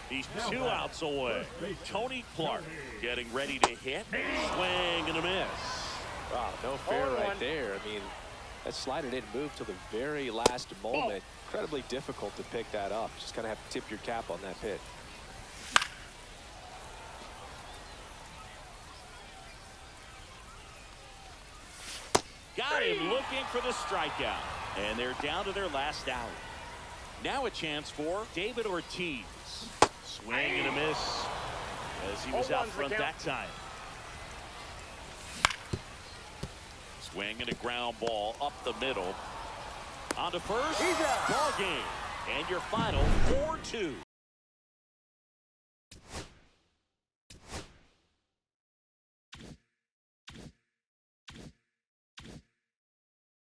He's 2 outs away. Tony Clark getting ready to hit. Swing and a miss. Wow, no fair right there. I mean, that slider didn't move till the very last moment. Incredibly difficult to pick that up. Just kind of have to tip your cap on that pitch. Got him looking for the strikeout. And they're down to their last out. Now a chance for David Ortiz. Swing and a miss as he was out front that time. Swing and a ground ball up the middle. On to first. Ball game. And your final 4-2.